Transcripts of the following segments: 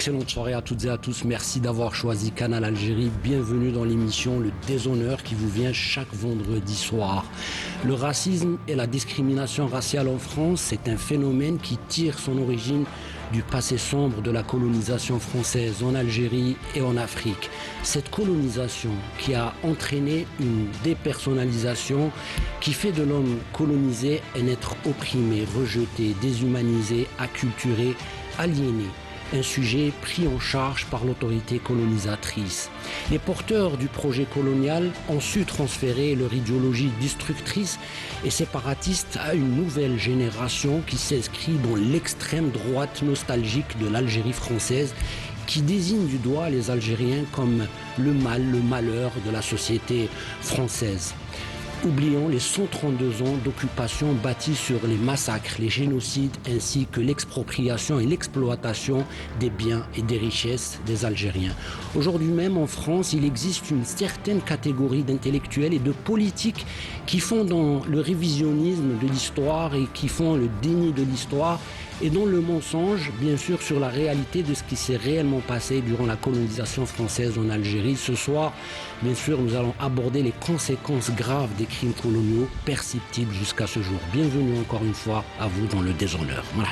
Excellente soirée à toutes et à tous. Merci d'avoir choisi Canal Algérie. Bienvenue dans l'émission Le Déshonneur qui vous vient chaque vendredi soir. Le racisme et la discrimination raciale en France, c'est un phénomène qui tire son origine du passé sombre de la colonisation française en Algérie et en Afrique. Cette colonisation qui a entraîné une dépersonnalisation qui fait de l'homme colonisé un être opprimé, rejeté, déshumanisé, acculturé, aliéné. Un sujet pris en charge par l'autorité colonisatrice. Les porteurs du projet colonial ont su transférer leur idéologie destructrice et séparatiste à une nouvelle génération qui s'inscrit dans l'extrême droite nostalgique de l'Algérie française, qui désigne du doigt les Algériens comme le mal, le malheur de la société française. Oublions les 132 ans d'occupation bâtis sur les massacres, les génocides ainsi que l'expropriation et l'exploitation des biens et des richesses des Algériens. Aujourd'hui même en France, il existe une certaine catégorie d'intellectuels et de politiques qui font dans le révisionnisme de l'histoire et qui font le déni de l'histoire et dans le mensonge, bien sûr, sur la réalité de ce qui s'est réellement passé durant la colonisation française en Algérie. Ce soir, bien sûr, nous allons aborder les conséquences graves des crimes coloniaux perceptibles jusqu'à ce jour. Bienvenue encore une fois à vous dans le déshonneur. Voilà.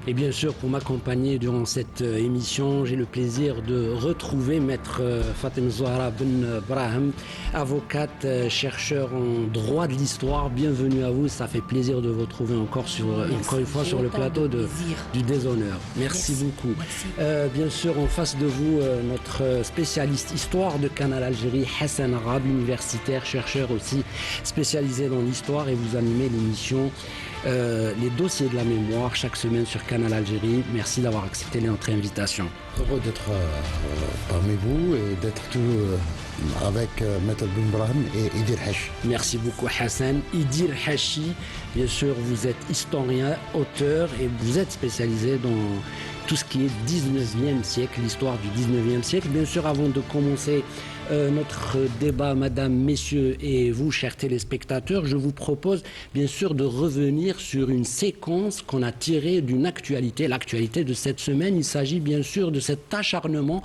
Et bien sûr, pour m'accompagner durant cette émission, j'ai le plaisir de retrouver Maître Fatem Zouhara Ben Brahim, avocate, chercheur en droit de l'histoire. Bienvenue à vous, ça fait plaisir de vous retrouver encore une fois sur le plateau du Déshonneur. Merci beaucoup. Merci. Bien sûr, en face de vous, notre spécialiste histoire de Canal Algérie, Hassan Arab, universitaire, chercheur aussi spécialisé dans l'histoire, et vous animez l'émission les dossiers de la mémoire chaque semaine sur Canal Algérie. Merci d'avoir accepté notre invitation. Heureux d'être parmi vous et d'être avec Maître Ben Brahim et Idir Hachi. Merci beaucoup Hassan. Idir Hachi, bien sûr, vous êtes historien, auteur et vous êtes spécialisé dans tout ce qui est 19e siècle, l'histoire du 19e siècle. Bien sûr, avant de commencer notre débat, madame, messieurs et vous, chers téléspectateurs, je vous propose bien sûr de revenir sur une séquence qu'on a tirée d'une actualité, l'actualité de cette semaine. Il s'agit bien sûr de cet acharnement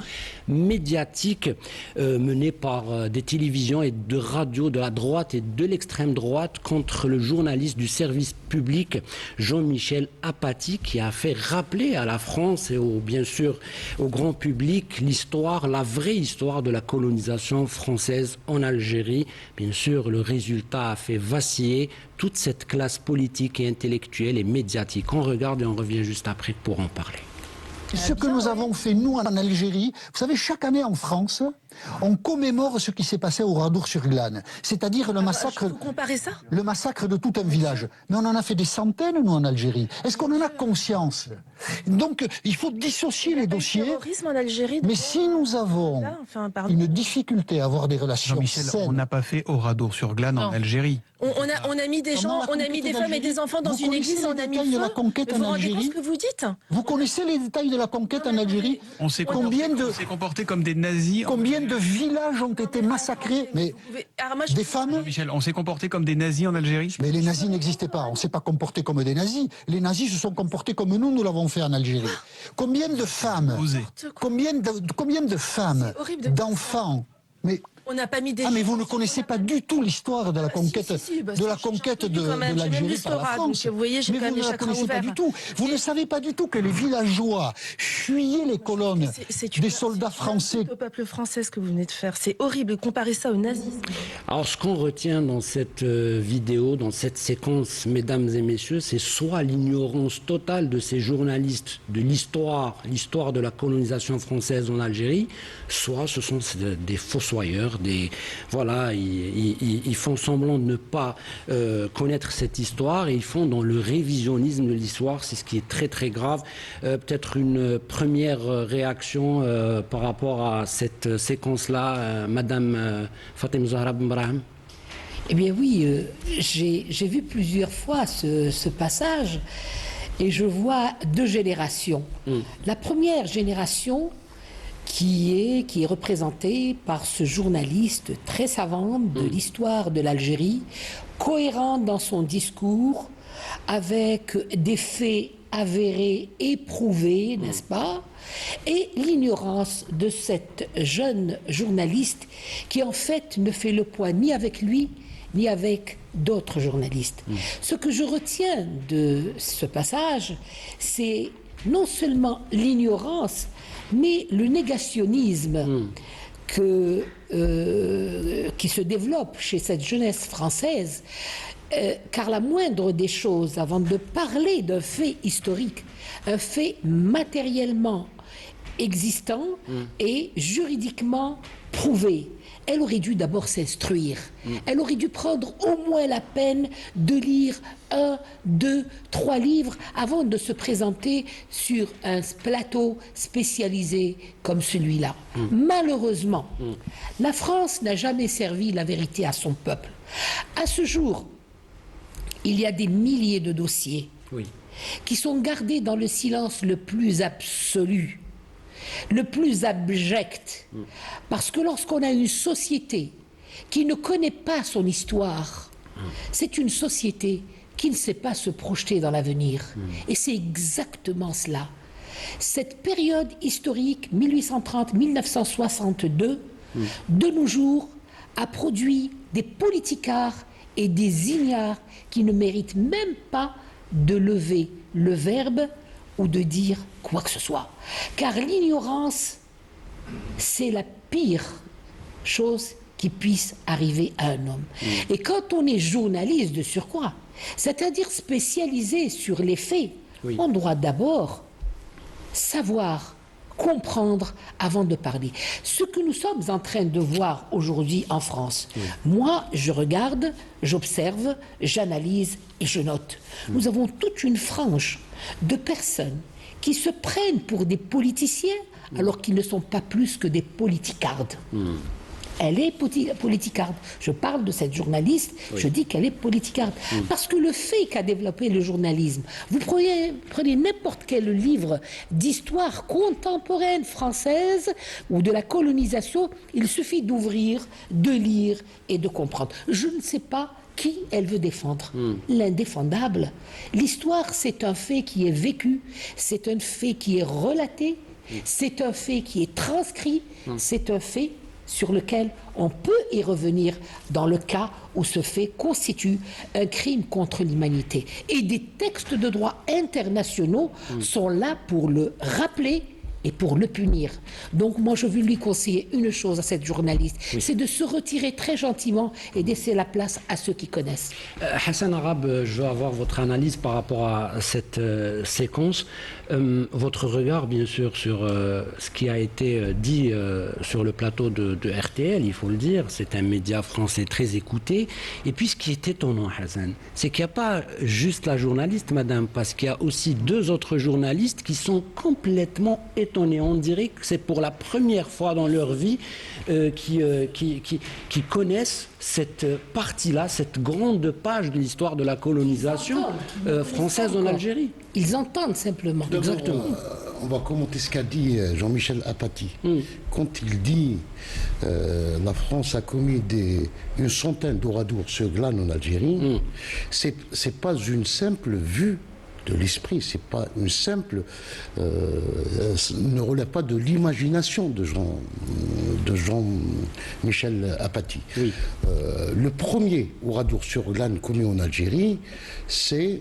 médiatique mené par des télévisions et de radios de la droite et de l'extrême droite contre le journaliste du service public Jean-Michel Apathy, qui a fait rappeler à la France et bien sûr au grand public l'histoire, la vraie histoire de la colonisation française en Algérie. Bien sûr, le résultat a fait vaciller toute cette classe politique et intellectuelle et médiatique. On regarde et on revient juste après pour en parler. Ce que nous avons fait, nous, en Algérie, vous savez, chaque année en France, on commémore ce qui s'est passé au Radour-sur-Glane, c'est-à-dire le massacre... Vous comparez ça ? Le massacre de tout un village. Mais on en a fait des centaines, nous, en Algérie. Est-ce qu'on en a conscience ? Donc, il faut dissocier les dossiers. Terrorisme en Algérie. Mais si nous avons une difficulté à avoir des relations Jean-Michel, saines... on n'a pas fait au Radour-sur-Glane en Algérie. On a mis des gens, on a mis des femmes et des enfants dans une église, on a mis le feu. de la conquête en Algérie. Ce que vous dites ? Vous connaissez les détails de la conquête en Algérie ? On s'est comporté comme des nazis. Combien de villages ont été massacrés? Mais des femmes? Michel, on s'est comporté comme des nazis en Algérie? Mais les nazis n'existaient pas. On ne s'est pas comporté comme des nazis. Les nazis se sont comportés comme nous l'avons fait en Algérie. Combien de femmes? Combien de femmes, d'enfants? Mais on n'a pas mis des... Ah, mais vous ne connaissez pas du tout l'histoire de la conquête, de l'Algérie par la France. Vous voyez, j'ai mais quand même vous les ne la chakras connaissez ouverts. pas du tout. Vous ne savez pas du tout que les villageois fuyaient les colonnes des soldats français. C'est au peuple français ce que vous venez de faire. C'est horrible. Comparer ça aux nazis. Alors, ce qu'on retient dans cette vidéo, dans cette séquence, mesdames et messieurs, c'est soit l'ignorance totale de ces journalistes de l'histoire de la colonisation française en Algérie, soit ce sont des fossoyeurs, l'histoire. Voilà, ils font semblant de ne pas connaître cette histoire et ils font dans le révisionnisme de l'histoire. C'est ce qui est très très grave. Peut-être une première réaction par rapport à cette séquence-là, Madame Fatem Zahra Ben Brahim. Eh bien oui, j'ai vu plusieurs fois ce passage et je vois deux générations. La première génération qui est représentée par ce journaliste très savant de l'histoire de l'Algérie, cohérent dans son discours, avec des faits avérés, éprouvés, n'est-ce pas? Et l'ignorance de cette jeune journaliste qui en fait ne fait le poids ni avec lui, ni avec d'autres journalistes. Ce que je retiens de ce passage, c'est non seulement l'ignorance, mais le négationnisme qui se développe chez cette jeunesse française, car la moindre des choses, avant de parler d'un fait historique, un fait matériellement existant et juridiquement prouvé, elle aurait dû d'abord s'instruire. Elle aurait dû prendre au moins la peine de lire 1, 2, 3 livres avant de se présenter sur un plateau spécialisé comme celui-là. Malheureusement, la France n'a jamais servi la vérité à son peuple. À ce jour, il y a des milliers de dossiers qui sont gardés dans le silence le plus absolu, le plus abject, parce que lorsqu'on a une société qui ne connaît pas son histoire, c'est une société qui ne sait pas se projeter dans l'avenir. Et c'est exactement cela. Cette période historique, 1830-1962, de nos jours, a produit des politicards et des ignares qui ne méritent même pas de lever le verbe ou de dire quoi que ce soit. Car l'ignorance, c'est la pire chose qui puisse arriver à un homme. Et quand on est journaliste de surcroît, c'est-à-dire spécialisé sur les faits, on doit d'abord savoir, comprendre avant de parler. Ce que nous sommes en train de voir aujourd'hui en France, moi, je regarde, j'observe, j'analyse et je note. Nous avons toute une frange de personnes qui se prennent pour des politiciens alors qu'ils ne sont pas plus que des politicardes. Elle est politicarde. Je parle de cette journaliste, je dis qu'elle est politicarde. Parce que le fait qu'a développé le journalisme, vous prenez n'importe quel livre d'histoire contemporaine française ou de la colonisation, il suffit d'ouvrir, de lire et de comprendre. Je ne sais pas qui elle veut défendre. L'indéfendable. L'histoire, c'est un fait qui est vécu, c'est un fait qui est relaté, c'est un fait qui est transcrit, c'est un fait sur lequel on peut y revenir dans le cas où ce fait constitue un crime contre l'humanité. Et des textes de droit internationaux sont là pour le rappeler et pour le punir. Donc moi je veux lui conseiller une chose à cette journaliste, c'est de se retirer très gentiment et de laisser la place à ceux qui connaissent. Hassan Arabe, je veux avoir votre analyse par rapport à cette séquence. Votre regard, bien sûr, sur ce qui a été dit sur le plateau de RTL, il faut le dire, c'est un média français très écouté. Et puis ce qui est étonnant, Hassan, c'est qu'il n'y a pas juste la journaliste, madame, parce qu'il y a aussi deux autres journalistes qui sont complètement étonnés. On dirait que c'est pour la première fois dans leur vie qui connaissent cette partie-là, cette grande page de l'histoire de la colonisation française en Algérie. Ils entendent simplement. Exactement. On va commenter ce qu'a dit Jean-Michel Apathy. Quand il dit la France a commis une centaine d'oradours sur glane en Algérie, c'est pas une simple vue de l'esprit, c'est pas une simple ne relève pas de l'imagination de Jean-Michel Apathy. Le premier oradour sur glane commis en Algérie, c'est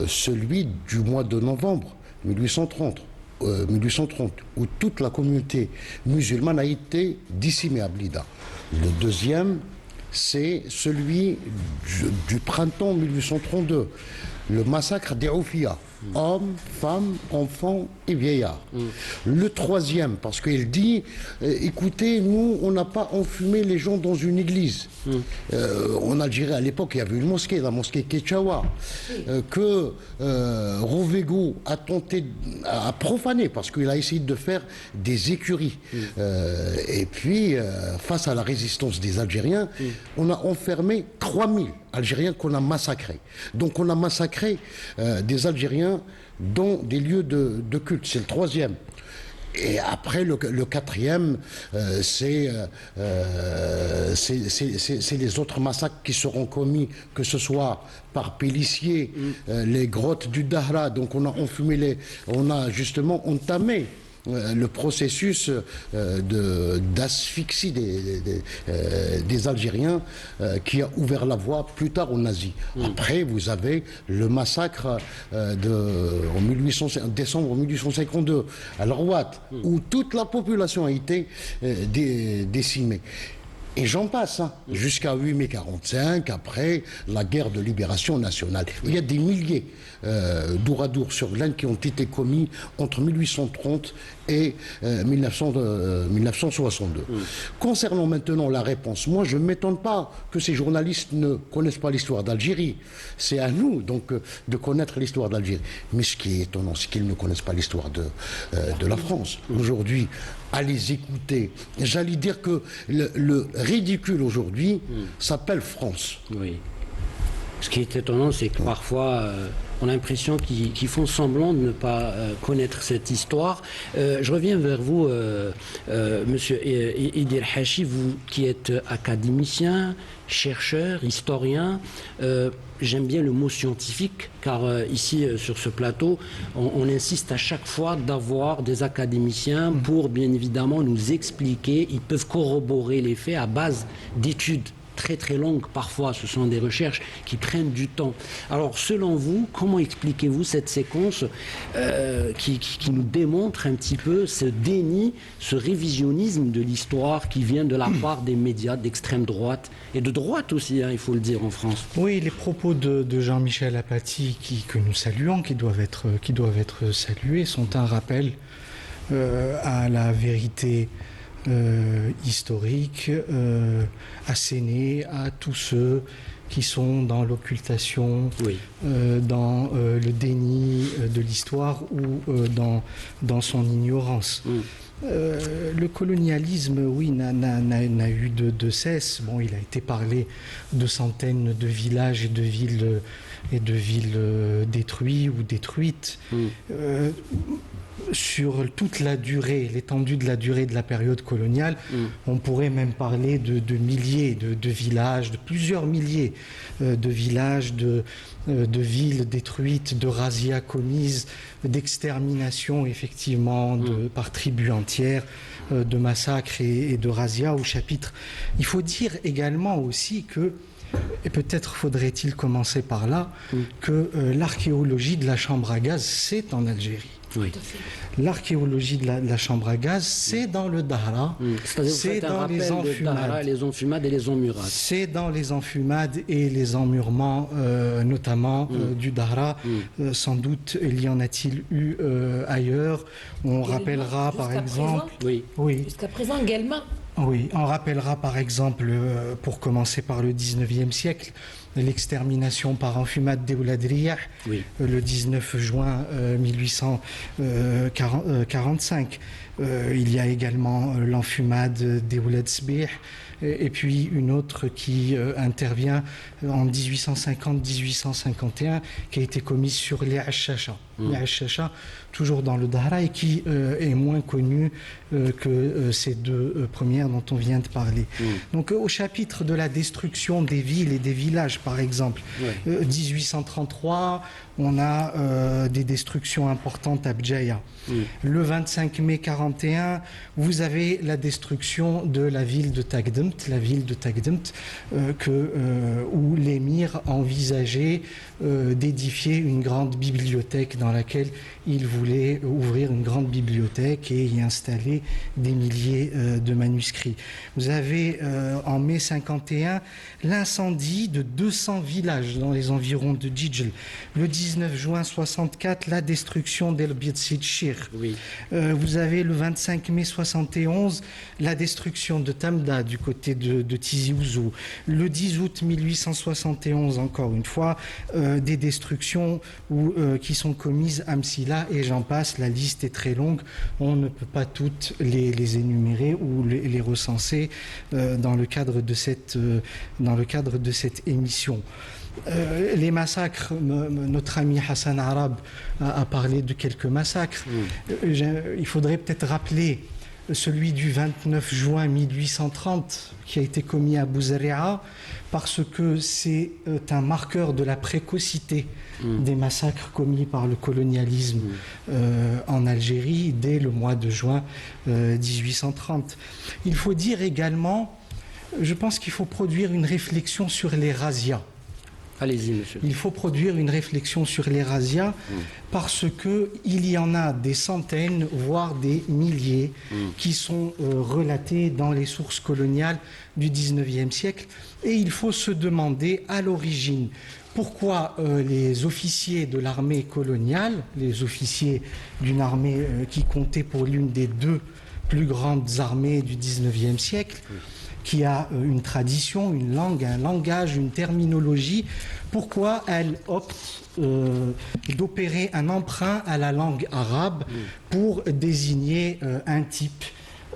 celui du mois de novembre 1830, où toute la communauté musulmane a été décimée à Blida. Le deuxième, c'est celui du printemps 1832, le massacre d'Aoufia, hommes, femmes, enfants et vieillards. Le troisième, parce qu'il dit, écoutez, nous, on n'a pas enfumé les gens dans une église. En Algérie, à l'époque, il y avait une mosquée, la mosquée Ketchawa, que Rovego a tenté à profaner, parce qu'il a essayé de faire des écuries. Et puis, face à la résistance des Algériens, on a enfermé 3000 Algériens qu'on a massacrés. Donc on a massacré des Algériens dans des lieux de culte. C'est le troisième. Et après, le quatrième, c'est les autres massacres qui seront commis, que ce soit par Pélissier, les grottes du Dahra. Donc on a enfumé on a justement entamé le processus d'asphyxie des Algériens qui a ouvert la voie plus tard aux nazis. Après, vous avez le massacre en décembre 1852 à Rouat, où toute la population a été décimée. Et j'en passe, jusqu'à 8 mai 45, après la guerre de libération nationale. Il y a des milliers d'ouradours sur Glane qui ont été commis entre 1830 et 1962. Concernant maintenant la réponse, moi je ne m'étonne pas que ces journalistes ne connaissent pas l'histoire d'Algérie. C'est à nous donc de connaître l'histoire d'Algérie. Mais ce qui est étonnant, c'est qu'ils ne connaissent pas l'histoire de la France. Aujourd'hui, à les écouter, j'allais dire que le ridicule aujourd'hui s'appelle France. Oui. Ce qui est étonnant, c'est que parfois, on a l'impression qu'ils font semblant de ne pas connaître cette histoire. Je reviens vers vous, Monsieur Idir Hachi, vous qui êtes académicien, chercheur, historien. J'aime bien le mot scientifique, car ici, sur ce plateau, on insiste à chaque fois d'avoir des académiciens pour, bien évidemment, nous expliquer. Ils peuvent corroborer les faits à base d'études très très longues. Parfois, ce sont des recherches qui prennent du temps. Alors, selon vous, comment expliquez-vous cette séquence qui nous démontre un petit peu ce déni, ce révisionnisme de l'histoire qui vient de la part des médias d'extrême droite et de droite aussi, il faut le dire, en France? Oui, les propos de Jean-Michel Apathy, que nous saluons, qui doivent être salués, sont un rappel à la vérité historique assénée à tous ceux qui sont dans l'occultation, dans le déni de l'histoire ou dans son ignorance. Le colonialisme, oui, n'a eu de cesse. Bon, il a été parlé de centaines de villages et de villes détruits ou détruites. Sur toute la durée, l'étendue de la durée de la période coloniale, on pourrait même parler de milliers de villages, de plusieurs milliers de villages, de villes détruites, de razzias commises, d'extermination effectivement par tribus entières, de massacres et de razzias au chapitre. Il faut dire également aussi que, et peut-être faudrait-il commencer par là, que l'archéologie de la chambre à gaz, c'est en Algérie. Oui. L'archéologie de la chambre à gaz, c'est dans le Dahra, c'est dans les enfumades. Les enfumades et les emmurades. C'est dans les enfumades et les emmurements, notamment du Dahra. Sans doute, il y en a-t-il eu ailleurs. On rappellera par exemple... Oui. Jusqu'à présent également. Oui, on rappellera par exemple, pour commencer par le 19e siècle, l'extermination par enfumade d'Oulad Riyah, le 19 juin 1845. Il y a également l'enfumade d'Oulad Sbih, et puis une autre qui intervient en 1850-1851, qui a été commise sur les Achacha. Les Achacha, toujours dans le Dahra, et qui est moins connue que ces deux premières dont on vient de parler. Donc au chapitre de la destruction des villes et des villages, par exemple, 1833, on a des destructions importantes à Bdjaïa. Le 25 mai 1945, 51, vous avez la destruction de la ville de Tagdemt, où l'émir envisageait d'édifier une grande bibliothèque dans laquelle il voulait ouvrir une grande bibliothèque et y installer des milliers de manuscrits. Vous avez en mai 51 l'incendie de 200 villages dans les environs de Djidjel. Le 19 juin 64, la destruction d'El Bietsid Shir. Oui. Vous avez le 25 mai 71 la destruction de Tamda du côté de Tizi Ouzou. Le 10 août 1871, encore une fois, des destructions qui sont commises à Msila, et j'en passe, la liste est très longue, on ne peut pas toutes les énumérer ou les recenser dans le cadre de cette émission. Les massacres, notre ami Hassan Arab a parlé de quelques massacres. Il faudrait peut-être rappeler celui du 29 juin 1830 qui a été commis à Bouzaréa, parce que c'est un marqueur de la précocité des massacres commis par le colonialisme en Algérie dès le mois de juin 1830. Il faut dire également, je pense qu'il faut produire une réflexion sur les razzias. Allez-y, monsieur. Il faut produire une réflexion sur les razzias parce qu'il y en a des centaines, voire des milliers, qui sont relatés dans les sources coloniales du 19e siècle. Et il faut se demander à l'origine pourquoi les officiers de l'armée coloniale, les officiers d'une armée qui comptait pour l'une des deux plus grandes armées du 19e siècle, qui a une tradition, une langue, un langage, une terminologie, pourquoi elle opte d'opérer un emprunt à la langue arabe pour désigner un type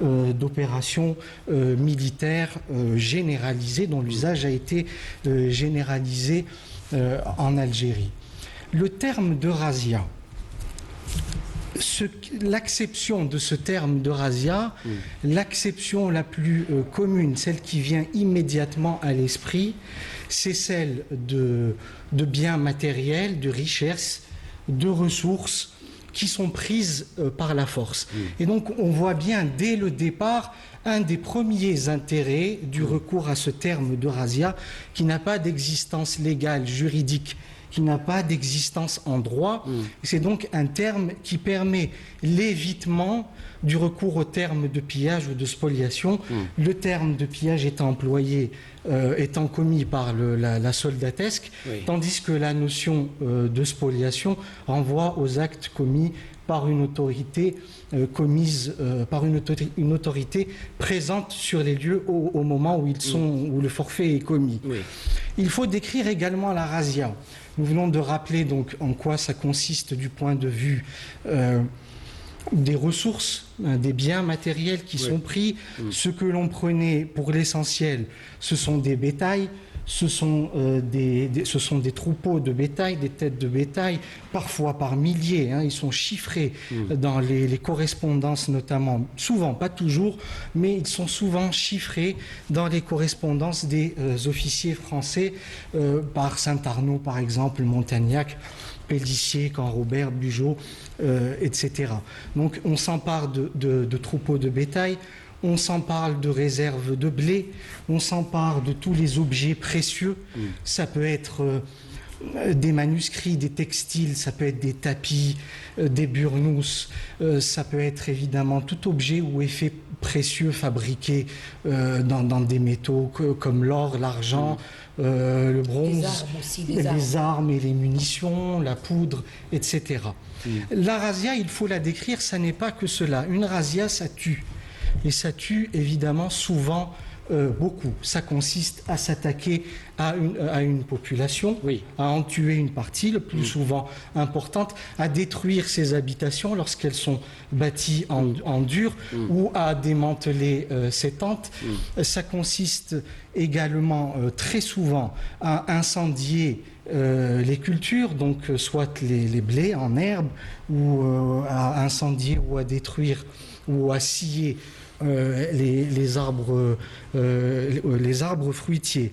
d'opération militaire généralisée, dont l'usage a été généralisé en Algérie. Le terme de razzia, l'acception de ce terme de razzia, l'acception la plus commune, celle qui vient immédiatement à l'esprit, c'est celle de biens matériels, de richesses, de ressources qui sont prises par la force. Et donc on voit bien dès le départ un des premiers intérêts du recours à ce terme de razzia, qui n'a pas d'existence légale, juridique, qui n'a pas d'existence en droit. C'est donc un terme qui permet l'évitement du recours au terme de pillage ou de spoliation. Le terme de pillage étant employé, étant commis par la soldatesque, tandis que la notion de spoliation renvoie aux actes commis par une autorité une autorité présente sur les lieux au moment où le forfait est commis. Il faut décrire également la razzia. Nous venons de rappeler donc en quoi ça consiste du point de vue des ressources, des biens matériels qui sont pris. Ce que l'on prenait pour l'essentiel, ce sont des bétails, ce sont des troupeaux de bétail, des têtes de bétail, parfois par milliers. Ils sont chiffrés dans les correspondances notamment, souvent, pas toujours, mais ils sont souvent chiffrés dans les correspondances des officiers français, par Saint-Arnaud par exemple, Montagnac, Pélissier, Camp-Robert, Bugeaud, etc. Donc on s'empare de troupeaux de bétail, on s'empare de réserves de blé, on s'empare de tous les objets précieux. Ça peut être des manuscrits, des textiles, ça peut être des tapis, des burnous, ça peut être évidemment tout objet ou effet précieux fabriqué dans des métaux comme l'or, l'argent, le bronze, les armes et les munitions, la poudre, etc. La razzia, il faut la décrire, ça n'est pas que cela. Une razzia, ça tue. Et ça tue évidemment souvent beaucoup. Ça consiste à s'attaquer à une population, à en tuer une partie, le plus souvent importante, à détruire ses habitations lorsqu'elles sont bâties en dur, ou à démanteler ses tentes. Ça consiste également très souvent à incendier les cultures, donc soit les blés en herbe, ou à incendier ou à détruire ou à scier les arbres fruitiers,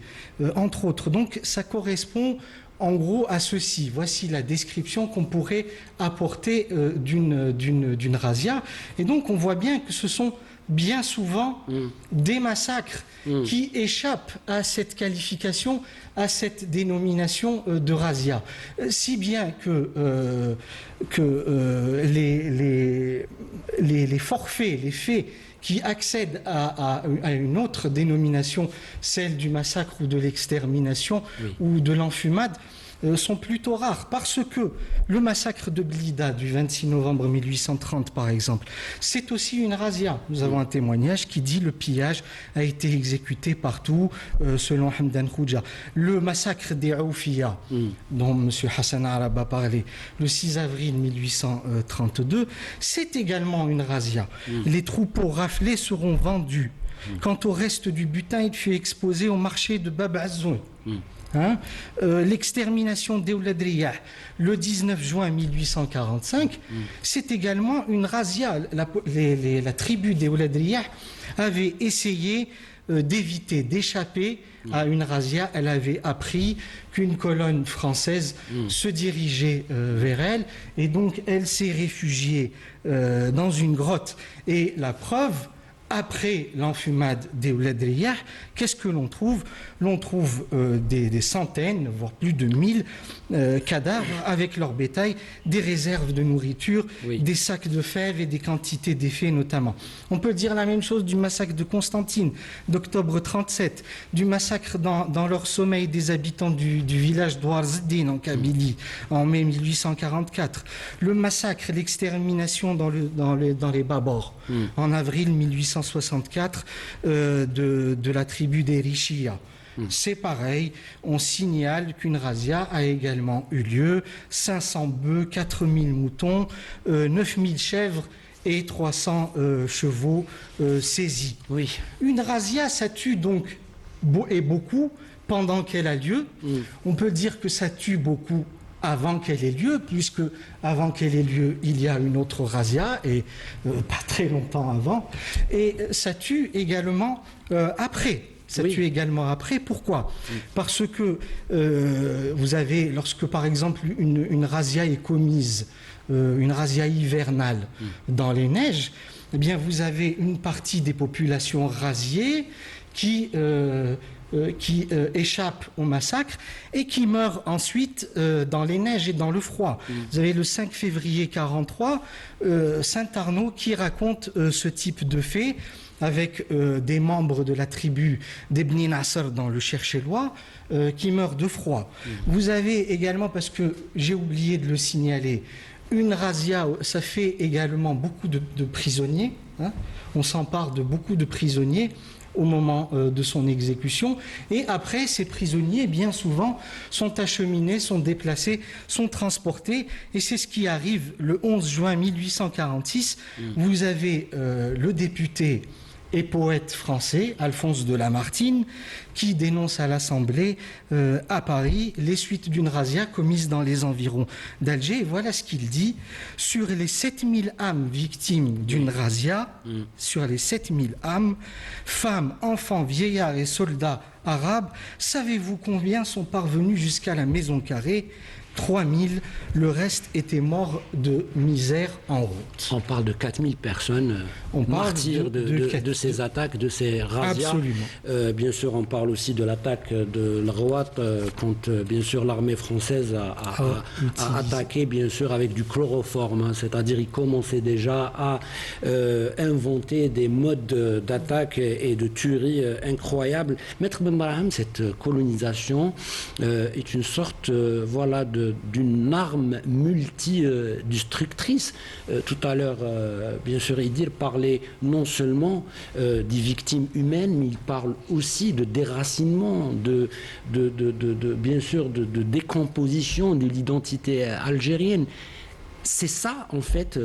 entre autres. Donc ça correspond en gros à ceci. Voici la description qu'on pourrait apporter d'une razzia. Et donc on voit bien que ce sont bien souvent des massacres qui échappent à cette qualification, à cette dénomination de razzia. Si bien que les forfaits, les faits qui accèdent à une autre dénomination, celle du massacre ou de l'extermination ou de l'enfumade, sont plutôt rares, parce que le massacre de Blida du 26 novembre 1830, par exemple, c'est aussi une razzia. Nous avons un témoignage qui dit le pillage a été exécuté partout, selon Hamdan Khouja. Le massacre des Aoufiya, dont M. Hassan Arab a parlé, le 6 avril 1832, c'est également une razzia. Les troupeaux raflés seront vendus. Quant au reste du butin, il fut exposé au marché de Bab Azzoun. L'extermination d'Eoulad Riyah le 19 juin 1845, c'est également une razzia. La tribu d'Eoulad Riyah avait essayé d'éviter, d'échapper à une razzia. Elle avait appris qu'une colonne française se dirigeait vers elle, et donc elle s'est réfugiée dans une grotte. Et la preuve, après l'enfumade d'Eoulad Riyah, qu'est-ce que l'on trouve? L'on trouve des centaines, voire plus de 1000 cadavres avec leur bétail, des réserves de nourriture, des sacs de fèves et des quantités d'effets notamment. On peut dire la même chose du massacre de Constantine d'octobre 37, du massacre dans leur sommeil des habitants du village d'Ouarzdine en Kabylie en mai 1844, le massacre, l'extermination dans les Babors en avril 1864 de la tribu des Richia. C'est pareil, on signale qu'une razzia a également eu lieu, 500 bœufs, 4000 moutons, 9000 chèvres et 300 chevaux saisis. Une razzia, ça tue donc beaucoup pendant qu'elle a lieu. On peut dire que ça tue beaucoup avant qu'elle ait lieu, puisque avant qu'elle ait lieu, il y a une autre razzia, et pas très longtemps avant, et ça tue également après. Ça tue également après. Pourquoi? Parce que vous avez, lorsque par exemple une razzia est commise, une razzia hivernale dans les neiges, eh bien vous avez une partie des populations razziées qui échappent au massacre et qui meurent ensuite dans les neiges et dans le froid. Vous avez le 5 février 43, Saint-Arnaud qui raconte ce type de fait avec des membres de la tribu d'Ebni Nasser dans le Cherchélois qui meurent de froid. Vous avez également, parce que j'ai oublié de le signaler, une razzia, ça fait également beaucoup de prisonniers. On s'empare de beaucoup de prisonniers au moment de son exécution, et après ces prisonniers bien souvent sont acheminés, sont déplacés, sont transportés, et c'est ce qui arrive le 11 juin 1846. Vous avez le député et poète français Alphonse de Lamartine qui dénonce à l'Assemblée à Paris les suites d'une razzia commise dans les environs d'Alger. Et voilà ce qu'il dit: sur les 7000 âmes victimes d'une razzia, sur les 7000 âmes, femmes, enfants, vieillards et soldats arabes, savez-vous combien sont parvenus jusqu'à la Maison Carrée? 3000, le reste était mort de misère en route. On parle de 4000 personnes martyrs de ces attaques, de ces razzias. Absolument. Bien sûr, on parle aussi de l'attaque de l'Arwat quand, bien sûr, l'armée française a attaqué, bien sûr, avec du chloroforme. C'est-à-dire, ils commençaient déjà à inventer des modes d'attaque et de tuerie incroyables. Maître Ben Brahim, cette colonisation est une sorte, voilà, d'une arme multidestructrice. Tout à l'heure, bien sûr, Idir parlait non seulement des victimes humaines, mais il parle aussi de déracinement, bien sûr, de décomposition de l'identité algérienne. C'est ça, en fait,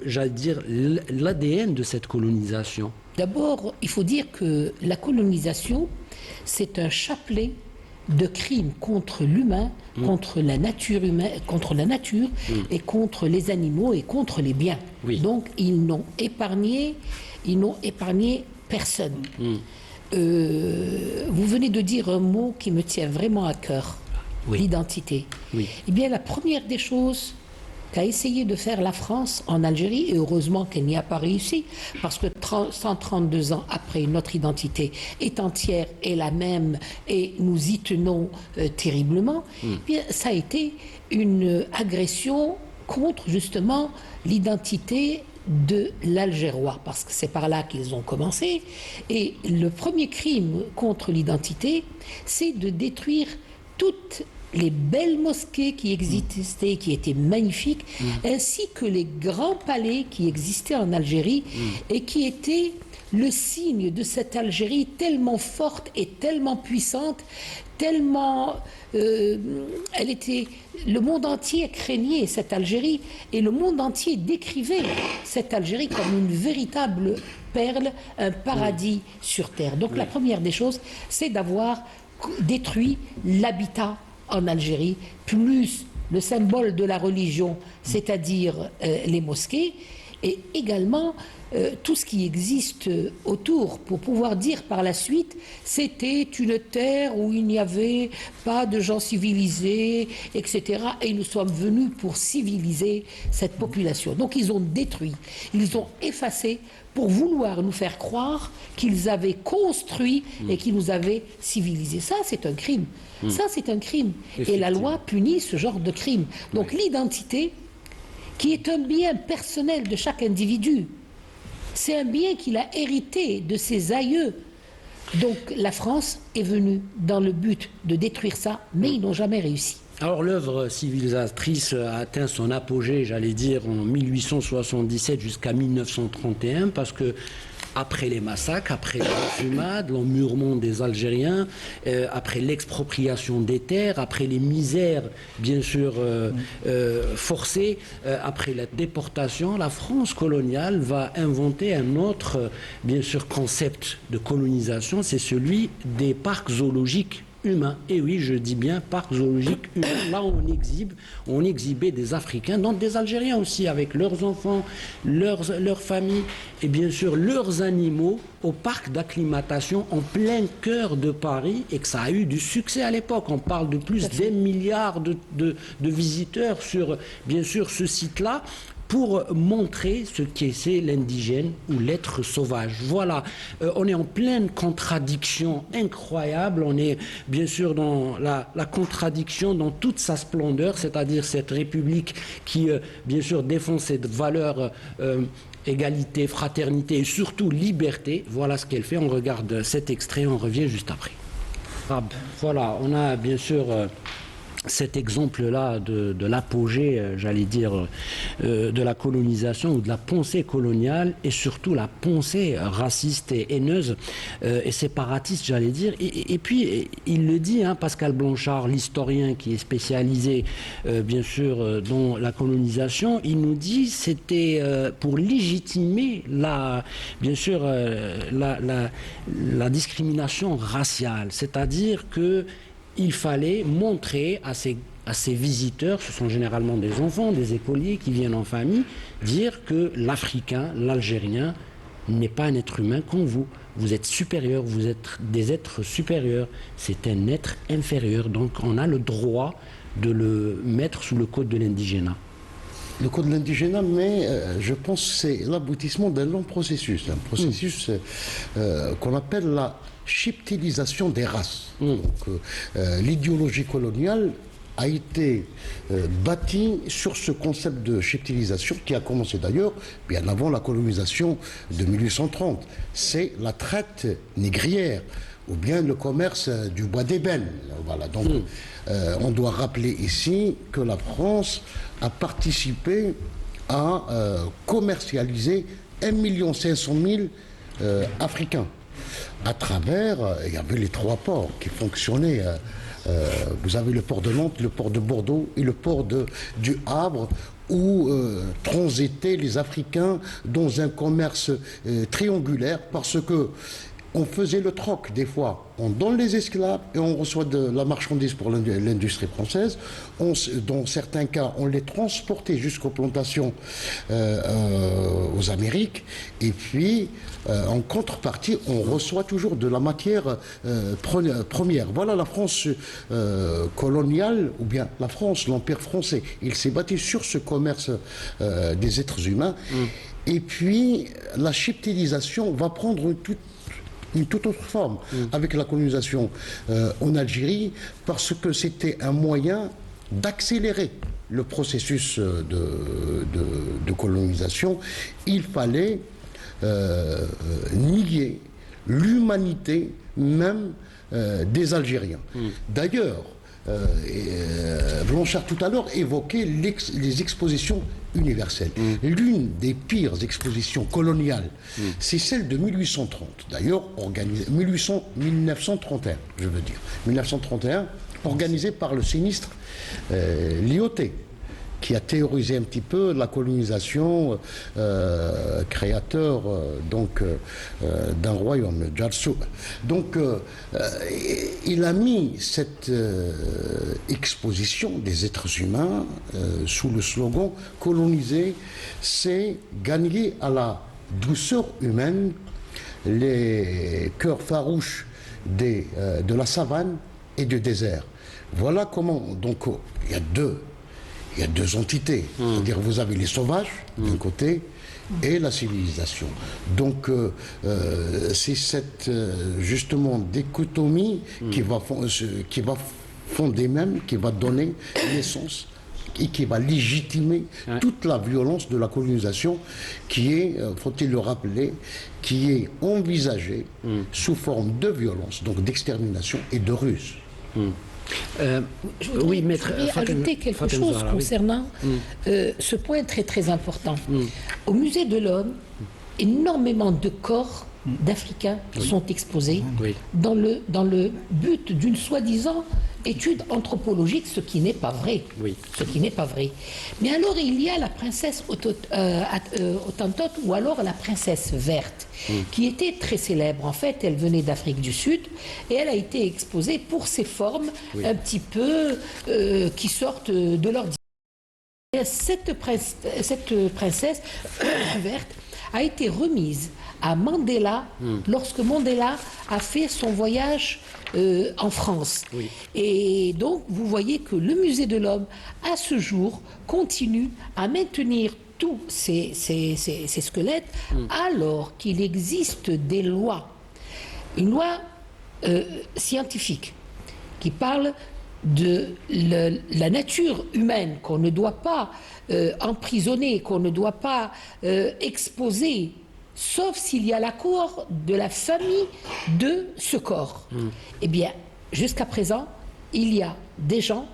j'allais dire, l'ADN de cette colonisation. D'abord, il faut dire que la colonisation, c'est un chapelet de crimes contre l'humain, contre la nature humaine, contre la nature et contre les animaux et contre les biens. Donc ils n'ont épargné personne. Vous venez de dire un mot qui me tient vraiment à cœur. l'identité. Oui. Eh bien, la première des choses qu'a essayé de faire la France en Algérie, et heureusement qu'elle n'y a pas réussi, parce que 132 ans après, notre identité est entière et la même, et nous y tenons terriblement, eh bien, ça a été une agression contre justement l'identité de l'Algérois, parce que c'est par là qu'ils ont commencé. Et le premier crime contre l'identité, c'est de détruire toutes les belles mosquées qui existaient, qui étaient magnifiques, ainsi que les grands palais qui existaient en Algérie et qui étaient le signe de cette Algérie tellement forte et tellement puissante, tellement... elle était... Le monde entier craignait cette Algérie et le monde entier décrivait cette Algérie comme une véritable perle, un paradis sur terre. Donc la première des choses, c'est d'avoir détruit l'habitat en Algérie, plus le symbole de la religion, c'est-à-dire les mosquées, et également tout ce qui existe autour, pour pouvoir dire par la suite, c'était une terre où il n'y avait pas de gens civilisés, etc. Et nous sommes venus pour civiliser cette population. Donc ils ont détruit, ils ont effacé pour vouloir nous faire croire qu'ils avaient construit et qu'ils nous avaient civilisés. Ça, c'est un crime. Ça, c'est un crime. Et la loi punit ce genre de crime. Donc l'identité, qui est un bien personnel de chaque individu, c'est un bien qu'il a hérité de ses aïeux. Donc la France est venue dans le but de détruire ça, mais ils n'ont jamais réussi. Alors l'œuvre civilisatrice a atteint son apogée, j'allais dire, en 1877 jusqu'à 1931, parce que après les massacres, après l'enfumade, l'emmurement des Algériens, après l'expropriation des terres, après les misères, bien sûr, forcées, après la déportation, la France coloniale va inventer un autre, bien sûr, concept de colonisation, c'est celui des parcs zoologiques humains. Et oui, je dis bien parcs zoologiques humains. Là, on exhibait des Africains, donc des Algériens aussi, avec leurs enfants, leurs familles et bien sûr leurs animaux au parc d'acclimatation en plein cœur de Paris, et que ça a eu du succès à l'époque. On parle de plus d'1 milliard de visiteurs sur, bien sûr, ce site-là, pour montrer ce qu'est l'indigène ou l'être sauvage. Voilà, on est en pleine contradiction incroyable, on est bien sûr dans la contradiction dans toute sa splendeur, c'est-à-dire cette République qui, bien sûr, défend cette valeur égalité, fraternité et surtout liberté. Voilà ce qu'elle fait. On regarde cet extrait, on revient juste après. Voilà, on a bien sûr... cet exemple-là de l'apogée, j'allais dire, de la colonisation ou de la pensée coloniale et surtout la pensée raciste et haineuse et séparatiste, j'allais dire. Et puis, il le dit, hein, Pascal Blanchard, l'historien qui est spécialisé, bien sûr, dans la colonisation, il nous dit c'était pour légitimer bien sûr, la discrimination raciale, c'est-à-dire que il fallait montrer à ces visiteurs, ce sont généralement des enfants, des écoliers qui viennent en famille, dire que l'Africain, l'Algérien n'est pas un être humain comme vous. Vous êtes supérieur, vous êtes des êtres supérieurs. C'est un être inférieur. Donc on a le droit de le mettre sous le code de l'indigénat. Le code de l'indigénat, mais je pense que c'est l'aboutissement d'un long processus. Un processus qu'on appelle la chiptilisation des races. Donc, l'idéologie coloniale a été bâtie sur ce concept de chiptilisation qui a commencé d'ailleurs bien avant la colonisation de 1830. C'est la traite négrière ou bien le commerce du bois d'ébène. Voilà. Donc, on doit rappeler ici que la France a participé à commercialiser 1 500 000 Africains. À travers, il y avait les 3 ports qui fonctionnaient. Vous avez le port de Nantes, le port de Bordeaux et le port du Havre, où transitaient les Africains dans un commerce triangulaire, parce que on faisait le troc des fois. On donne les esclaves et on reçoit de la marchandise pour l'industrie française. Dans certains cas, on les transportait jusqu'aux plantations aux Amériques. Et puis, en contrepartie, on reçoit toujours de la matière première. Voilà la France coloniale, ou bien la France, l'Empire français. Il s'est bâti sur ce commerce des êtres humains. Et puis, la cheptélisation va prendre une toute autre forme avec la colonisation en Algérie, parce que c'était un moyen d'accélérer le processus de colonisation. Il fallait nier l'humanité même des Algériens. D'ailleurs, Blanchard tout à l'heure évoquait les expositions universelles. L'une des pires expositions coloniales, c'est celle de 1830. D'ailleurs, 1931, je veux dire. 1931, organisée par le sinistre Lyautey, qui a théorisé un petit peu la colonisation, créateur d'un royaume, Djarsou. Donc, il a mis cette exposition des êtres humains sous le slogan « Coloniser, c'est gagner à la douceur humaine les cœurs farouches de la savane et du désert ». Voilà comment, donc, il y a deux entités. C'est-à-dire, vous avez les sauvages, d'un côté, et la civilisation. Donc, c'est cette, justement, dichotomie qui va fonder même, qui va donner naissance et qui va légitimer toute la violence de la colonisation qui est, faut-il le rappeler, qui est envisagée sous forme de violence, donc d'extermination et de ruse. Je voudrais ajouter quelque chose concernant ce point très très important. Au musée de l'Homme, énormément de corps d'Africains sont exposés dans le but d'une soi-disant étude anthropologique, ce qui n'est pas vrai. Ce qui n'est pas vrai. Mais alors il y a la princesse Hottentote, ou alors la princesse verte, qui était très célèbre. En fait, elle venait d'Afrique du Sud et elle a été exposée pour ses formes un petit peu qui sortent de l'ordinaire. Cette princesse verte a été remise à Mandela lorsque Mandela a fait son voyage en France. Et donc, vous voyez que le musée de l'Homme, à ce jour, continue à maintenir tous ces squelettes, alors qu'il existe des lois. Une loi scientifique qui parle de la nature humaine, qu'on ne doit pas emprisonner, qu'on ne doit pas exposer, sauf s'il y a l'accord de la famille de ce corps. Eh bien, jusqu'à présent, il y a des gens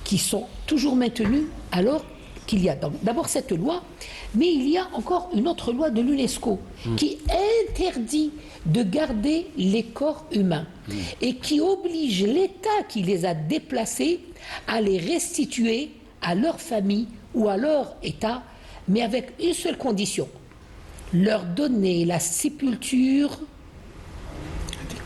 qui sont toujours maintenus alors qu'il y a d'abord cette loi, mais il y a encore une autre loi de l'UNESCO qui interdit de garder les corps humains et qui oblige l'État qui les a déplacés à les restituer à leur famille ou à leur État, mais avec une seule condition: leur donner la sépulture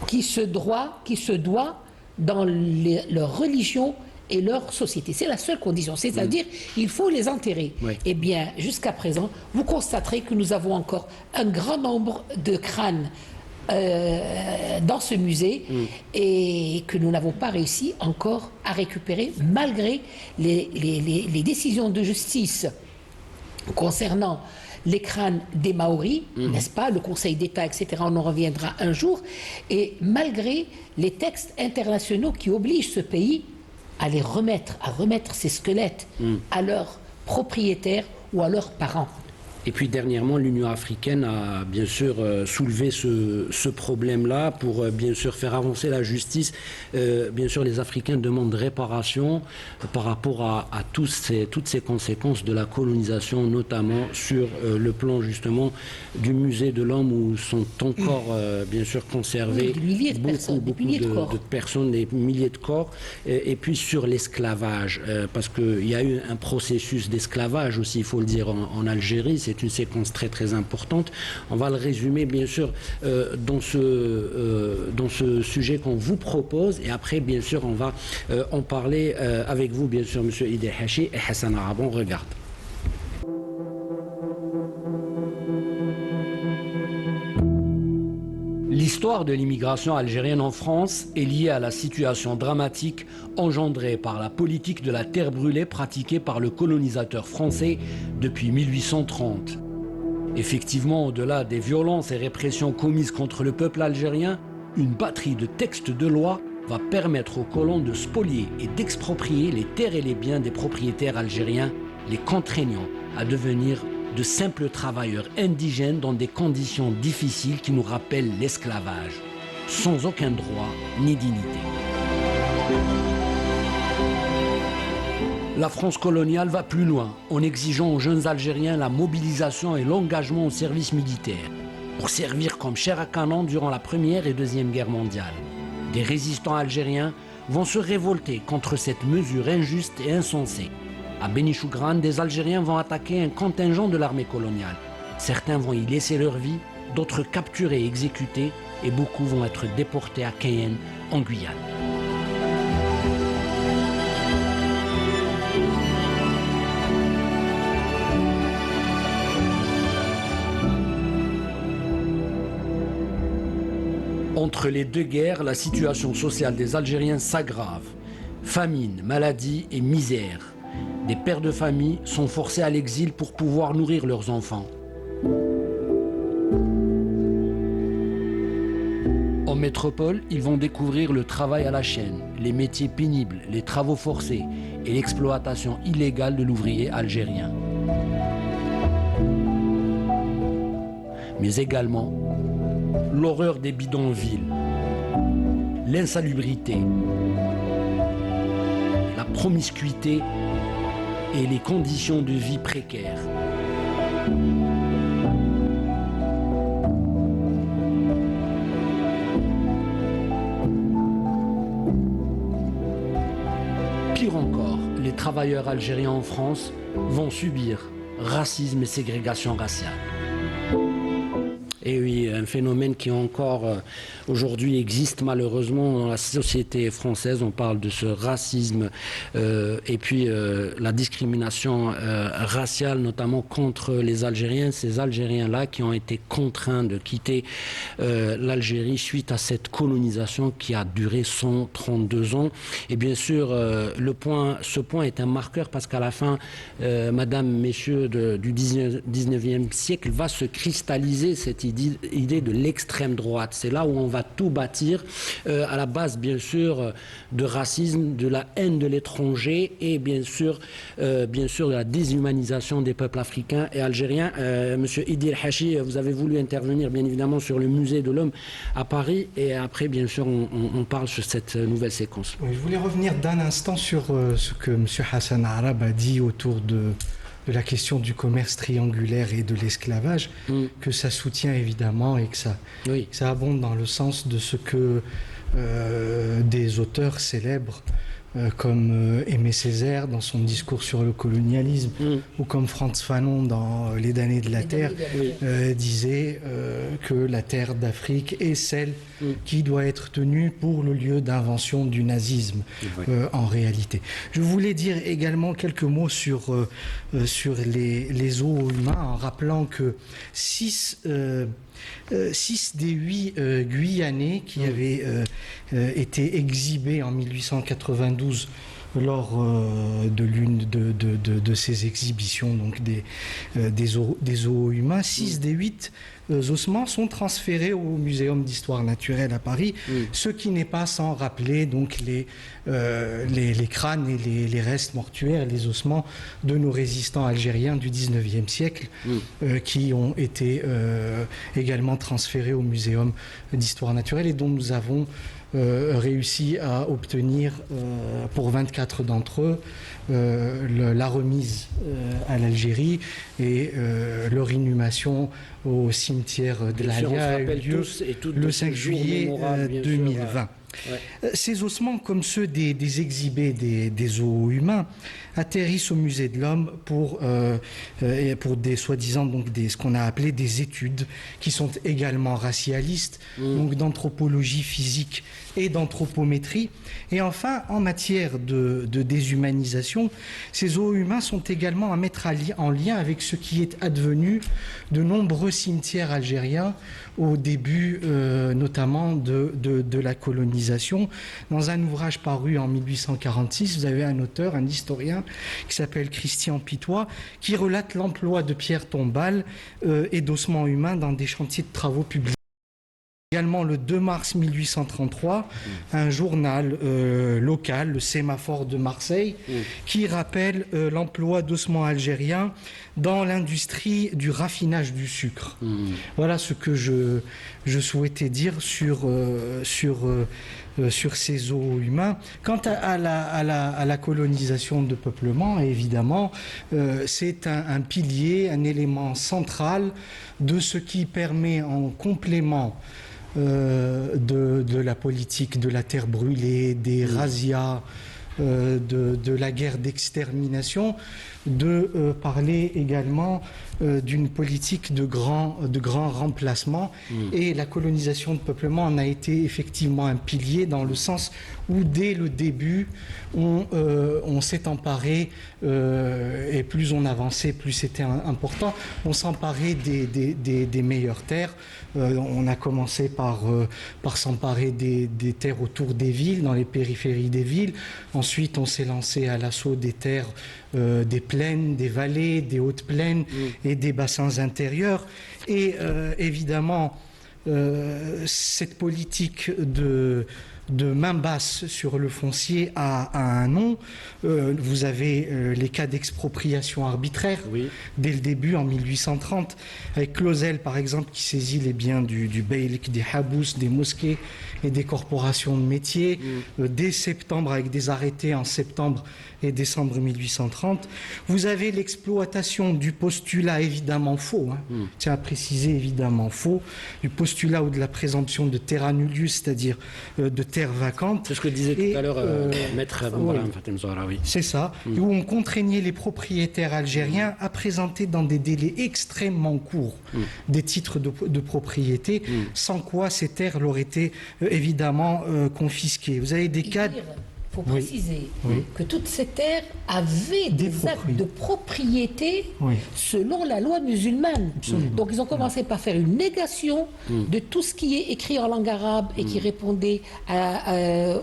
qui se doit dans leur religion et leur société. C'est la seule condition. C'est-à-dire, il faut les enterrer. Eh bien, jusqu'à présent, vous constaterez que nous avons encore un grand nombre de crânes dans ce musée et que nous n'avons pas réussi encore à récupérer, malgré les décisions de justice concernant les crânes des Maoris, n'est-ce pas, le Conseil d'État, etc., on en reviendra un jour, et malgré les textes internationaux qui obligent ce pays à remettre ces squelettes à leurs propriétaires ou à leurs parents. Et puis dernièrement, l'Union africaine a bien sûr soulevé ce problème-là pour bien sûr faire avancer la justice. Bien sûr, les Africains demandent réparation par rapport à toutes ces conséquences de la colonisation, notamment sur le plan justement du musée de l'Homme, où sont encore bien sûr conservés beaucoup de personnes, des milliers de corps. Et puis sur l'esclavage, parce qu'il y a eu un processus d'esclavage aussi, il faut le dire, en Algérie. c'est une séquence très très importante. On va le résumer bien sûr dans ce sujet qu'on vous propose, et après bien sûr on va en parler avec vous bien sûr, monsieur Idil Hachi et Hassan Arab. On regarde. L'histoire de l'immigration algérienne en France est liée à la situation dramatique engendrée par la politique de la terre brûlée pratiquée par le colonisateur français depuis 1830. Effectivement, au-delà des violences et répressions commises contre le peuple algérien, une batterie de textes de loi va permettre aux colons de spolier et d'exproprier les terres et les biens des propriétaires algériens, les contraignant à devenir de simples travailleurs indigènes dans des conditions difficiles qui nous rappellent l'esclavage, sans aucun droit ni dignité. La France coloniale va plus loin en exigeant aux jeunes Algériens la mobilisation et l'engagement au service militaire pour servir comme chair à canon durant la Première et Deuxième Guerre mondiale. Des résistants algériens vont se révolter contre cette mesure injuste et insensée. À Bénichougran, des Algériens vont attaquer un contingent de l'armée coloniale. Certains vont y laisser leur vie, d'autres capturés et exécutés, et beaucoup vont être déportés à Cayenne, en Guyane. Entre les deux guerres, la situation sociale des Algériens s'aggrave. Famine, maladie et misère. Des pères de famille sont forcés à l'exil pour pouvoir nourrir leurs enfants. En métropole, ils vont découvrir le travail à la chaîne, les métiers pénibles, les travaux forcés et l'exploitation illégale de l'ouvrier algérien. Mais également l'horreur des bidonvilles, l'insalubrité, la promiscuité et les conditions de vie précaires. Pire encore, les travailleurs algériens en France vont subir racisme et ségrégation raciale. Et oui, un phénomène qui encore aujourd'hui existe malheureusement dans la société française. On parle de ce racisme et puis la discrimination raciale, notamment contre les Algériens. Ces Algériens-là qui ont été contraints de quitter l'Algérie suite à cette colonisation qui a duré 132 ans. Et bien sûr, ce point est un marqueur parce qu'à la fin, madame, messieurs du 19e siècle, va se cristalliser cette idée de l'extrême droite. C'est là où on va tout bâtir à la base, bien sûr, de racisme, de la haine de l'étranger et bien sûr de la déshumanisation des peuples africains et algériens. Monsieur Idil Hachi, vous avez voulu intervenir bien évidemment sur le musée de l'homme à Paris et après, bien sûr, on parle sur cette nouvelle séquence. Oui, je voulais revenir d'un instant sur ce que monsieur Hassan Arab a dit autour de la question du commerce triangulaire et de l'esclavage, que ça soutient évidemment et que ça abonde dans le sens de ce que des auteurs célèbres comme Aimé Césaire dans son discours sur le colonialisme ou comme Frantz Fanon dans Les damnés de la terre disait que la terre d'Afrique est celle qui doit être tenue pour le lieu d'invention du nazisme en réalité. Je voulais dire également quelques mots sur les zoos humains en rappelant que 6 des 8 Guyanais qui avaient été exhibés en 1892 lors de l'une de ces exhibitions, donc des zoos humains, 6 des 8 ossements sont transférés au Muséum d'histoire naturelle à Paris, ce qui n'est pas sans rappeler donc les crânes et les restes mortuaires, les ossements de nos résistants algériens du 19e siècle qui ont été également transférés au Muséum d'histoire naturelle et dont nous avons réussi à obtenir pour 24 d'entre eux la remise à l'Algérie et leur inhumation au cimetière de l'Alia a eu lieu le 5 juillet 2020. Ces ossements, comme ceux des exhibés des zoos humains, atterrissent au musée de l'homme pour des soi-disant donc ce qu'on a appelé des études qui sont également racialistes, donc d'anthropologie physique et d'anthropométrie. Et enfin, en matière de déshumanisation, ces zoos humains sont également à mettre en lien avec ce qui est advenu de nombreux cimetières algériens au début notamment de la colonisation. Dans un ouvrage paru en 1846, vous avez un auteur, un historien qui s'appelle Christian Pitois, qui relate l'emploi de pierres tombales et d'ossements humains dans des chantiers de travaux publics. Également le 2 mars 1833, un journal local, le Sémaphore de Marseille, qui rappelle l'emploi d'ossements algériens dans l'industrie du raffinage du sucre. Voilà ce que je souhaitais dire sur ces zoos humains. Quant à la colonisation de peuplement, évidemment, c'est un pilier, un élément central de ce qui permet en complément de la politique de la terre brûlée, des razzias, de la guerre d'extermination, de parler également d'une politique de grand remplacement. Et la colonisation de peuplement en a été effectivement un pilier dans le sens où dès le début on s'est emparé et plus on avançait, plus c'était important, on s'emparait des meilleures terres. On a commencé par s'emparer des terres autour des villes, dans les périphéries des villes. Ensuite, on s'est lancé à l'assaut des terres, des plaines, des vallées, des hautes plaines et des bassins intérieurs. Et évidemment, cette politique de main basse sur le foncier a un nom. Vous avez les cas d'expropriation arbitraire dès le début, en 1830, avec Clausel, par exemple, qui saisit les biens du beylik, des habous, des mosquées et des corporations de métiers, dès septembre, avec des arrêtés en septembre et décembre 1830. Vous avez l'exploitation du postulat évidemment faux, tiens à préciser évidemment faux, du postulat ou de la présomption de terra nullius, c'est-à-dire de terre vacante. C'est ce que disait tout à l'heure Maître Fatem Zahraoui. C'est ça, où on contraignait les propriétaires algériens à présenter dans des délais extrêmement courts des titres de propriété, sans quoi ces terres leur étaient évidemment confisquées. Vous avez des cas... Il faut préciser que toutes ces terres avaient des actes de propriété selon la loi musulmane. Donc ils ont commencé par faire une négation de tout ce qui est écrit en langue arabe et qui répondait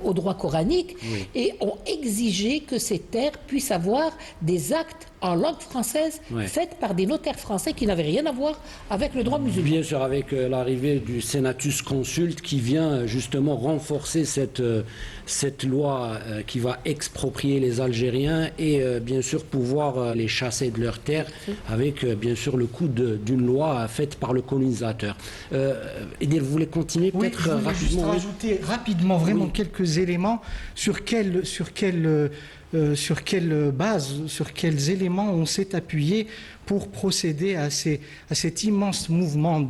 au droit coranique et ont exigé que ces terres puissent avoir des actes en langue française faite par des notaires français qui n'avaient rien à voir avec le droit musulman. Bien sûr, avec l'arrivée du Senatus Consulte qui vient justement renforcer cette loi qui va exproprier les Algériens et bien sûr pouvoir les chasser de leurs terres avec bien sûr le coup d'une loi faite par le colonisateur. Edil, vous voulez continuer peut-être rapidement? Juste rajouter rapidement vraiment quelques éléments sur quelle base, sur quels éléments on s'est appuyé pour procéder à cet immense mouvement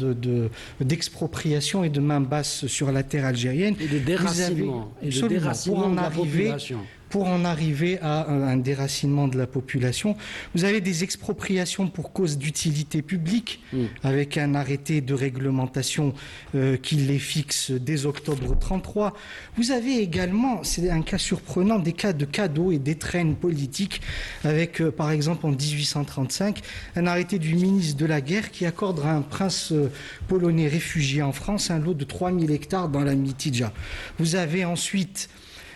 d'expropriation et de main basse sur la terre algérienne. Et de déracinement. Pour en arriver à un déracinement de la population. Vous avez des expropriations pour cause d'utilité publique, avec un arrêté de réglementation qui les fixe dès octobre 1933. Vous avez également, c'est un cas surprenant, des cas de cadeaux et d'étrennes politiques, avec par exemple en 1835, un arrêté du ministre de la Guerre qui accorde à un prince polonais réfugié en France un lot de 3000 hectares dans la Mitidja. Vous avez ensuite...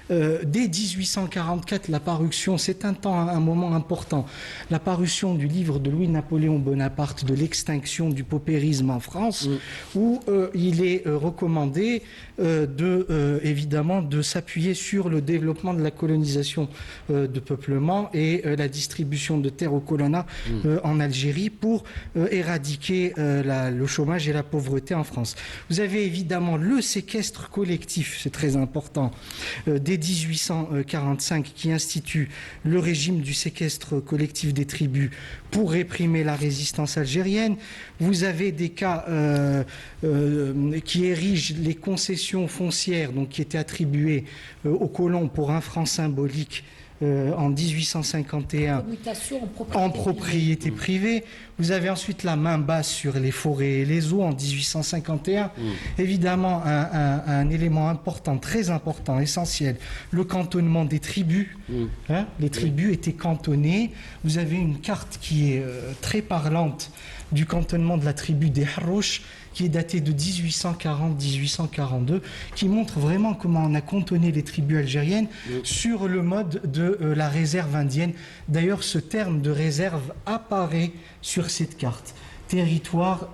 dès 1844, la parution, c'est un moment important, la parution du livre de Louis-Napoléon Bonaparte de l'extinction du paupérisme en France, où il est recommandé évidemment de s'appuyer sur le développement de la colonisation de peuplement et la distribution de terres au colonna en Algérie pour éradiquer le chômage et la pauvreté en France. Vous avez évidemment le séquestre collectif, c'est très important, dès 1845 qui institue le régime du séquestre collectif des tribus pour réprimer la résistance algérienne. Vous avez des cas qui érigent les concessions foncières, donc qui étaient attribuées aux colons pour 1 franc symbolique en 1851 en propriété privée. Vous avez ensuite la main basse sur les forêts et les eaux en 1851. Évidemment, un élément important, très important, essentiel, le cantonnement des tribus. Les tribus étaient cantonnées. Vous avez une carte qui est très parlante du cantonnement de la tribu des Harouches, qui est datée de 1840-1842, qui montre vraiment comment on a cantonné les tribus algériennes sur le mode de la réserve indienne. D'ailleurs, ce terme de réserve apparaît sur cette carte. Territoire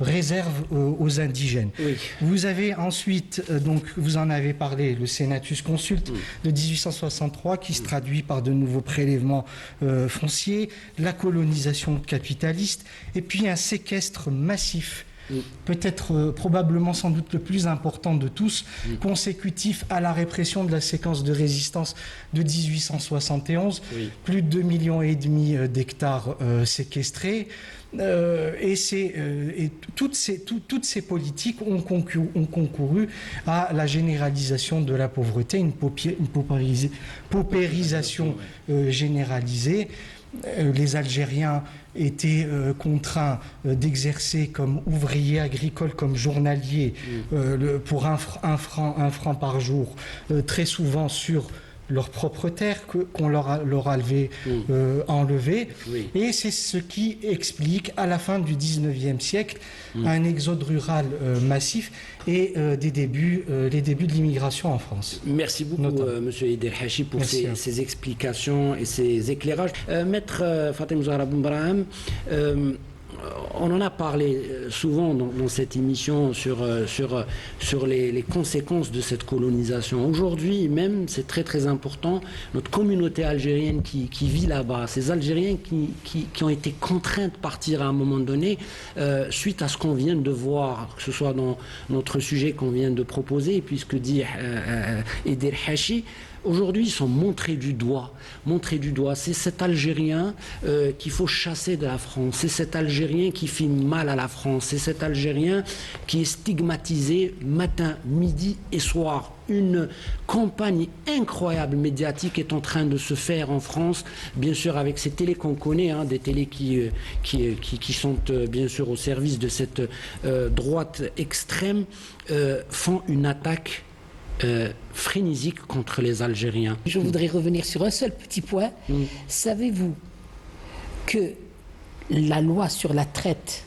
réserve aux indigènes. Oui. Vous avez ensuite, donc vous en avez parlé, le Senatus Consulte de 1863 qui se traduit par de nouveaux prélèvements fonciers, la colonisation capitaliste et puis un séquestre massif. Peut-être, probablement, sans doute le plus important de tous, consécutif à la répression de la séquence de résistance de 1871, plus de 2,5 millions d'hectares séquestrés. Et toutes ces politiques ont concouru à la généralisation de la pauvreté, une paupérisation généralisée. Les Algériens étaient contraints d'exercer comme ouvriers agricoles, comme journaliers, pour un franc par jour, très souvent sur leur propre terre qu'on leur a enlevé. Et c'est ce qui explique, à la fin du 19e siècle, un exode rural massif et les débuts de l'immigration en France. Merci beaucoup, M. Eder Hachi, pour ces explications et ces éclairages. Maître Fatem Zahra Boumbrahim, on en a parlé souvent dans cette émission sur les conséquences de cette colonisation. Aujourd'hui même, c'est très très important, notre communauté algérienne qui vit là-bas, ces Algériens qui ont été contraints de partir à un moment donné, suite à ce qu'on vient de voir, que ce soit dans notre sujet qu'on vient de proposer, et puis ce que dit Eder Hachi, aujourd'hui, ils sont montrés du doigt. C'est cet Algérien qu'il faut chasser de la France. C'est cet Algérien qui fait mal à la France. C'est cet Algérien qui est stigmatisé matin, midi et soir. Une campagne incroyable médiatique est en train de se faire en France, bien sûr avec ces télés qu'on connaît, des télés qui sont bien sûr au service de cette droite extrême, font une attaque frénésique contre les Algériens. Je voudrais revenir sur un seul petit point. Savez-vous que la loi sur la traite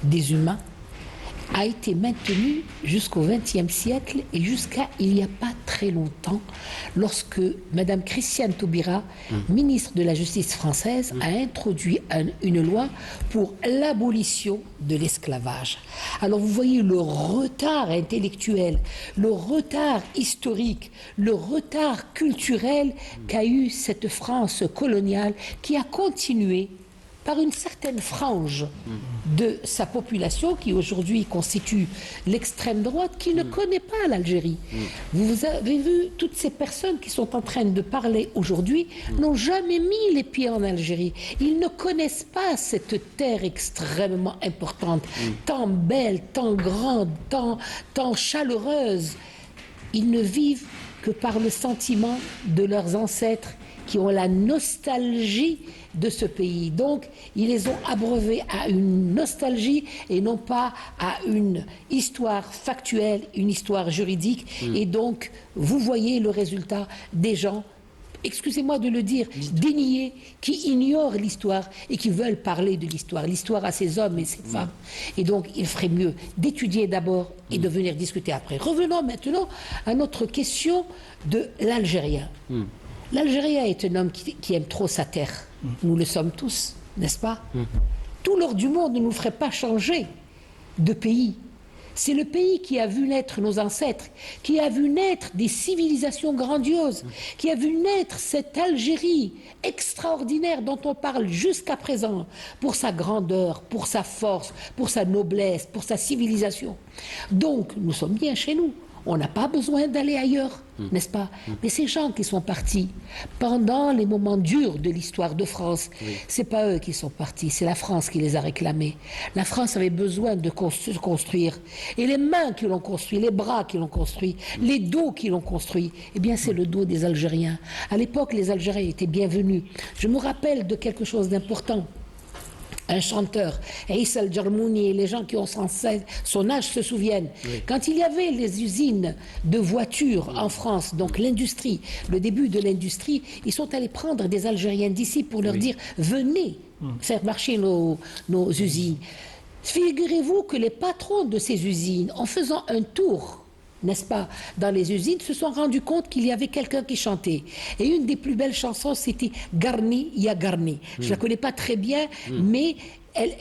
des humains a été maintenue jusqu'au XXe siècle et jusqu'à il n'y a pas très longtemps, lorsque Mme Christiane Taubira, ministre de la Justice française, a introduit une loi pour l'abolition de l'esclavage. Alors vous voyez le retard intellectuel, le retard historique, le retard culturel qu'a eu cette France coloniale qui a continué par une certaine frange de sa population qui aujourd'hui constitue l'extrême droite qui ne connaît pas l'Algérie. Vous avez vu, toutes ces personnes qui sont en train de parler aujourd'hui n'ont jamais mis les pieds en Algérie. Ils ne connaissent pas cette terre extrêmement importante, tant belle, tant grande, tant chaleureuse. Ils ne vivent que par le sentiment de leurs ancêtres qui ont la nostalgie de ce pays. Donc, ils les ont abreuvés à une nostalgie et non pas à une histoire factuelle, une histoire juridique. Et donc, vous voyez le résultat des gens, excusez-moi de le dire, déniés, qui ignorent l'histoire et qui veulent parler de l'histoire. L'histoire à ces hommes et ces femmes. Et donc, il ferait mieux d'étudier d'abord et de venir discuter après. Revenons maintenant à notre question de l'Algérien. L'Algérien est un homme qui aime trop sa terre. Nous le sommes tous, n'est-ce pas? Tout l'or du monde ne nous ferait pas changer de pays. C'est le pays qui a vu naître nos ancêtres, qui a vu naître des civilisations grandioses, qui a vu naître cette Algérie extraordinaire dont on parle jusqu'à présent, pour sa grandeur, pour sa force, pour sa noblesse, pour sa civilisation. Donc, nous sommes bien chez nous. on n'a pas besoin d'aller ailleurs, n'est-ce pas? Mais ces gens qui sont partis pendant les moments durs de l'histoire de France, c'est pas eux qui sont partis, c'est la France qui les a réclamés. La France avait besoin de se construire. Et les mains qui l'ont construit, les bras qui l'ont construit, les dos qui l'ont construit, eh bien c'est le dos des Algériens. À l'époque, les Algériens étaient bienvenus. Je me rappelle de quelque chose d'important. Un chanteur, Issa Al-Jarmouni, et les gens qui ont son âge se souviennent. Quand il y avait les usines de voitures en France, donc l'industrie, le début de l'industrie, ils sont allés prendre des Algériens d'ici pour leur dire « Venez faire marcher nos usines ». Figurez-vous que les patrons de ces usines, en faisant un tour, n'est-ce pas, dans les usines, se sont rendus compte qu'il y avait quelqu'un qui chantait. Et une des plus belles chansons, c'était « Garni, ya Garni ». Je ne la connais pas très bien, mais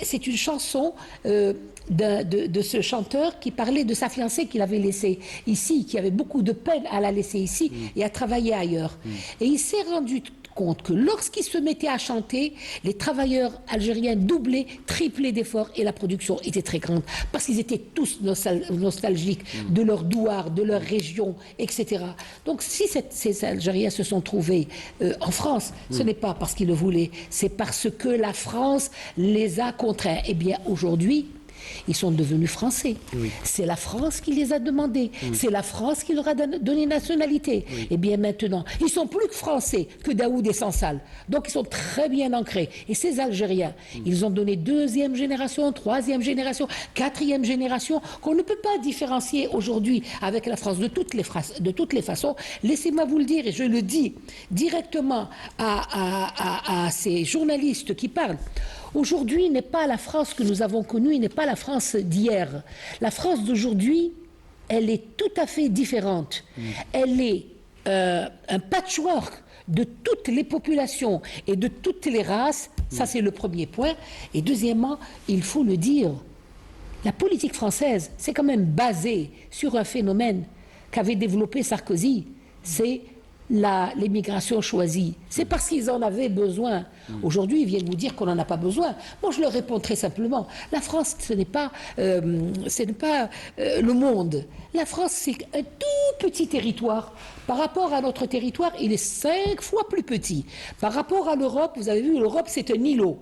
c'est une chanson de ce chanteur qui parlait de sa fiancée qu'il avait laissée ici, qui avait beaucoup de peine à la laisser ici et à travailler ailleurs. Et il s'est rendu compte que lorsqu'ils se mettaient à chanter, les travailleurs algériens doublaient, triplaient d'efforts et la production était très grande parce qu'ils étaient tous nostalgiques de leur douar, de leur région, etc. Donc si ces Algériens se sont trouvés en France, ce n'est pas parce qu'ils le voulaient, c'est parce que la France les a contraints. Eh bien aujourd'hui, ils sont devenus français. C'est la France qui les a demandés. C'est la France qui leur a donné nationalité. Et bien maintenant, ils sont plus que français que Daoud et Sansal. Donc ils sont très bien ancrés. Et ces Algériens, ils ont donné 2e génération, 3e génération, 4e génération, qu'on ne peut pas différencier aujourd'hui avec la France de toutes les façons. Laissez-moi vous le dire, et je le dis directement à ces journalistes qui parlent. Aujourd'hui n'est pas la France que nous avons connue, n'est pas la France d'hier. La France d'aujourd'hui, elle est tout à fait différente. Elle est un patchwork de toutes les populations et de toutes les races. Ça, c'est le premier point. Et deuxièmement, il faut le dire, la politique française, c'est quand même basé sur un phénomène qu'avait développé Sarkozy. C'est l'immigration choisie. C'est parce qu'ils en avaient besoin. Aujourd'hui, ils viennent vous dire qu'on n'en a pas besoin. Moi, je leur réponds très simplement. La France, ce n'est pas le monde. La France, c'est un tout petit territoire. Par rapport à notre territoire, il est 5 fois plus petit. Par rapport à l'Europe, vous avez vu, l'Europe, c'est un îlot.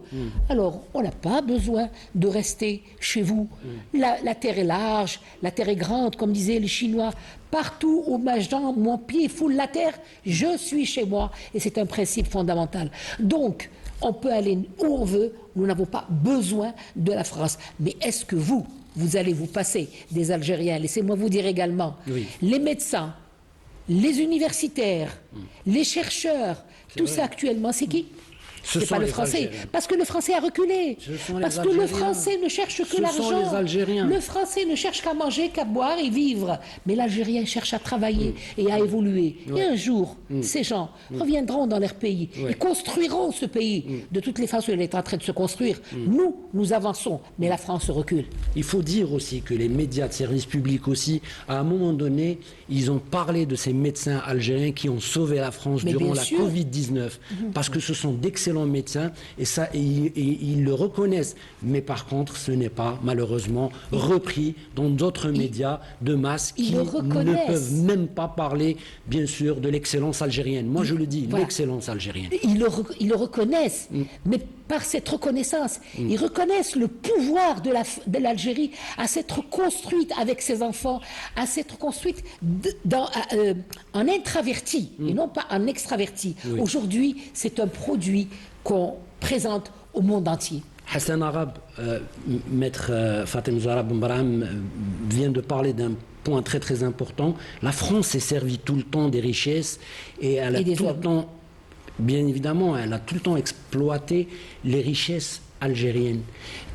Alors, on n'a pas besoin de rester chez vous. La terre est large, la terre est grande, comme disaient les Chinois. Partout où mon pied foule la terre, je suis chez moi. Et c'est un principe fondamental. Donc, on peut aller où on veut, nous n'avons pas besoin de la France. Mais est-ce que vous allez vous passer des Algériens? Laissez-moi vous dire également, les médecins, les universitaires, les chercheurs, tout ça actuellement, c'est qui? C'est pas le français. Algériens. Parce que le français a reculé. Parce que le français ne cherche que l'argent. Le français ne cherche qu'à manger, qu'à boire et vivre. Mais l'Algérien cherche à travailler et à évoluer. Et un jour, ces gens reviendront dans leur pays et construiront ce pays. De toutes les façons, il est en train de se construire. Nous avançons, mais la France recule. Il faut dire aussi que les médias de service public aussi, à un moment donné, ils ont parlé de ces médecins algériens qui ont sauvé la France durant la Covid-19. Parce que ce sont d'excellents médecins et ils le reconnaissent, mais par contre ce n'est pas malheureusement repris dans d'autres médias de masse qui ne peuvent même pas parler bien sûr de l'excellence algérienne. Moi je le dis, l'excellence algérienne. Ils le reconnaissent, mais par cette reconnaissance, ils reconnaissent le pouvoir de l'Algérie à s'être construite avec ses enfants, à s'être construite en intraverti et non pas en extraverti. Aujourd'hui, c'est un produit qu'on présente au monde entier. Hassan Arab, maître Fatem Zarab Mbaraham vient de parler d'un point très très important. La France s'est servie tout le temps des richesses et elle a tout le temps, bien évidemment, elle a tout le temps exploité les richesses algériennes.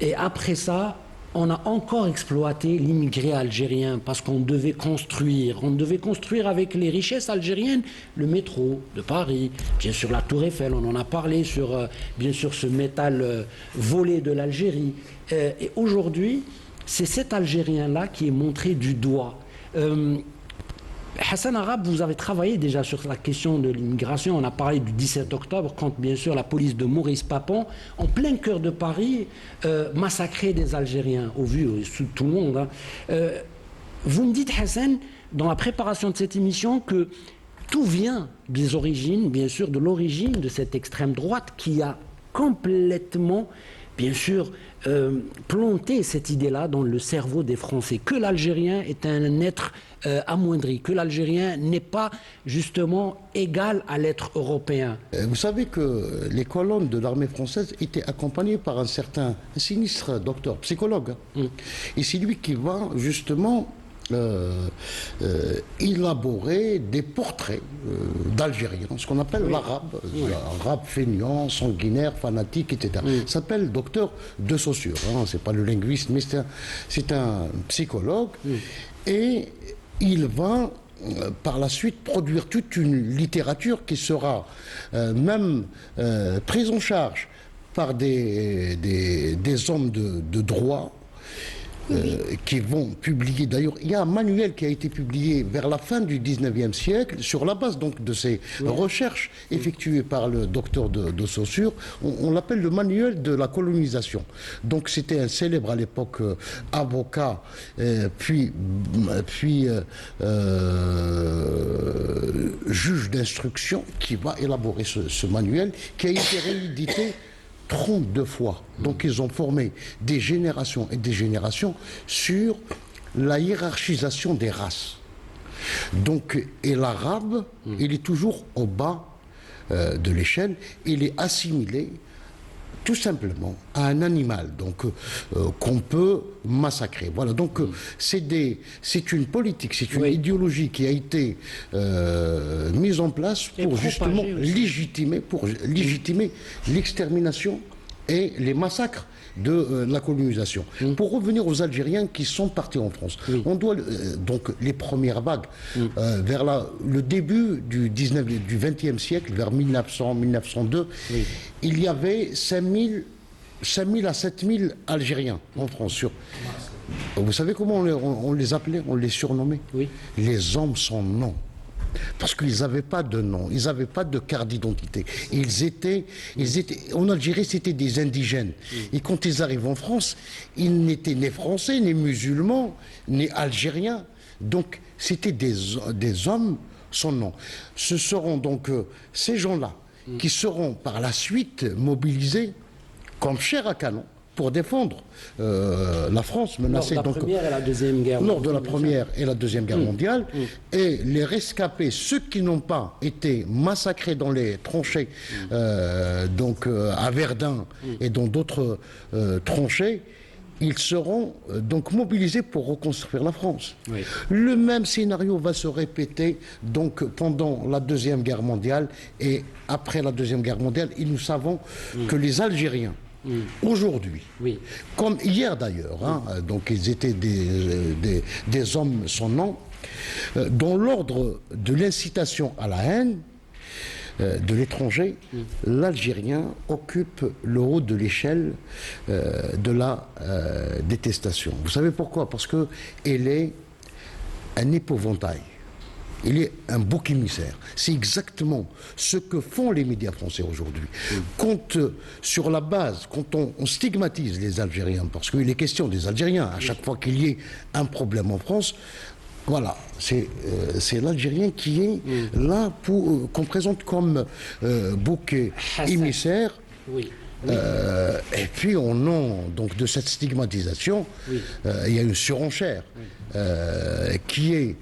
Et après ça, on a encore exploité l'immigré algérien parce qu'on devait construire. On devait construire avec les richesses algériennes le métro de Paris, bien sûr la Tour Eiffel, on en a parlé sur bien sûr ce métal volé de l'Algérie. Et aujourd'hui, c'est cet Algérien-là qui est montré du doigt. Hassan Arab, vous avez travaillé déjà sur la question de l'immigration. On a parlé du 17 octobre, quand bien sûr la police de Maurice Papon, en plein cœur de Paris, massacrait des Algériens, au vu de tout le monde. Vous me dites, Hassan, dans la préparation de cette émission que tout vient des origines, bien sûr, de l'origine de cette extrême droite qui a complètement, bien sûr, planté cette idée-là dans le cerveau des Français, que l'Algérien est un être amoindri, que l'Algérien n'est pas justement égal à l'être européen. Vous savez que les colonnes de l'armée française étaient accompagnées par un certain sinistre docteur, psychologue. Et c'est lui qui va justement élaborer des portraits d'Algériens, ce qu'on appelle l'arabe feignant, sanguinaire, fanatique, etc. Il s'appelle docteur de Saussure, c'est pas le linguiste, mais c'est un psychologue, et il va par la suite produire toute une littérature qui sera même prise en charge par des hommes de droit, qui vont publier. D'ailleurs, il y a un manuel qui a été publié vers la fin du 19e siècle, sur la base donc de ces recherches effectuées par le docteur de Saussure. On l'appelle le manuel de la colonisation. Donc c'était un célèbre à l'époque avocat, puis juge d'instruction, qui va élaborer ce manuel, qui a été réédité 32 fois. Donc ils ont formé des générations et des générations sur la hiérarchisation des races. Donc, et l'arabe, il est toujours au bas de l'échelle, il est assimilé tout simplement à un animal, donc qu'on peut massacrer. Voilà, donc c'est une politique, c'est une idéologie qui a été mise en place pour justement légitimer l'extermination et les massacres de la colonisation. Pour revenir aux Algériens qui sont partis en France, on doit donc les premières vagues vers le début du 20e siècle, vers 1900-1902, il y avait 5000 à 7000 Algériens en France. Vous savez comment on les appelait, on les surnommait? Les hommes sans nom. Parce qu'ils n'avaient pas de nom, ils n'avaient pas de carte d'identité. En Algérie, c'était des indigènes. Et quand ils arrivent en France, ils n'étaient ni français, ni musulmans, ni algériens. Donc, c'était des hommes sans nom. Ce seront donc ces gens-là qui seront par la suite mobilisés comme chair à canon pour défendre la France menacée. Lors de la Première et la Deuxième Guerre mondiale. Lors de la Première et la Deuxième Guerre mondiale. Et les rescapés, ceux qui n'ont pas été massacrés dans les tranchées, donc à Verdun et dans d'autres tranchées, ils seront donc mobilisés pour reconstruire la France. Le même scénario va se répéter donc pendant la Deuxième Guerre mondiale et après la Deuxième Guerre mondiale. Et nous savons que les Algériens, aujourd'hui, comme hier d'ailleurs, donc ils étaient des hommes sans nom, dans l'ordre de l'incitation à la haine de l'étranger, l'Algérien occupe le haut de l'échelle de la détestation. Vous savez pourquoi? Parce qu'il est un épouvantail. Il est un bouc émissaire. C'est exactement ce que font les médias français aujourd'hui. Quand, sur la base, quand on stigmatise les Algériens, parce qu'il est question des Algériens, à chaque fois qu'il y ait un problème en France, voilà, c'est l'Algérien qui est là qu'on présente comme bouc émissaire. Et puis au nom donc de cette stigmatisation, il y a une surenchère qui est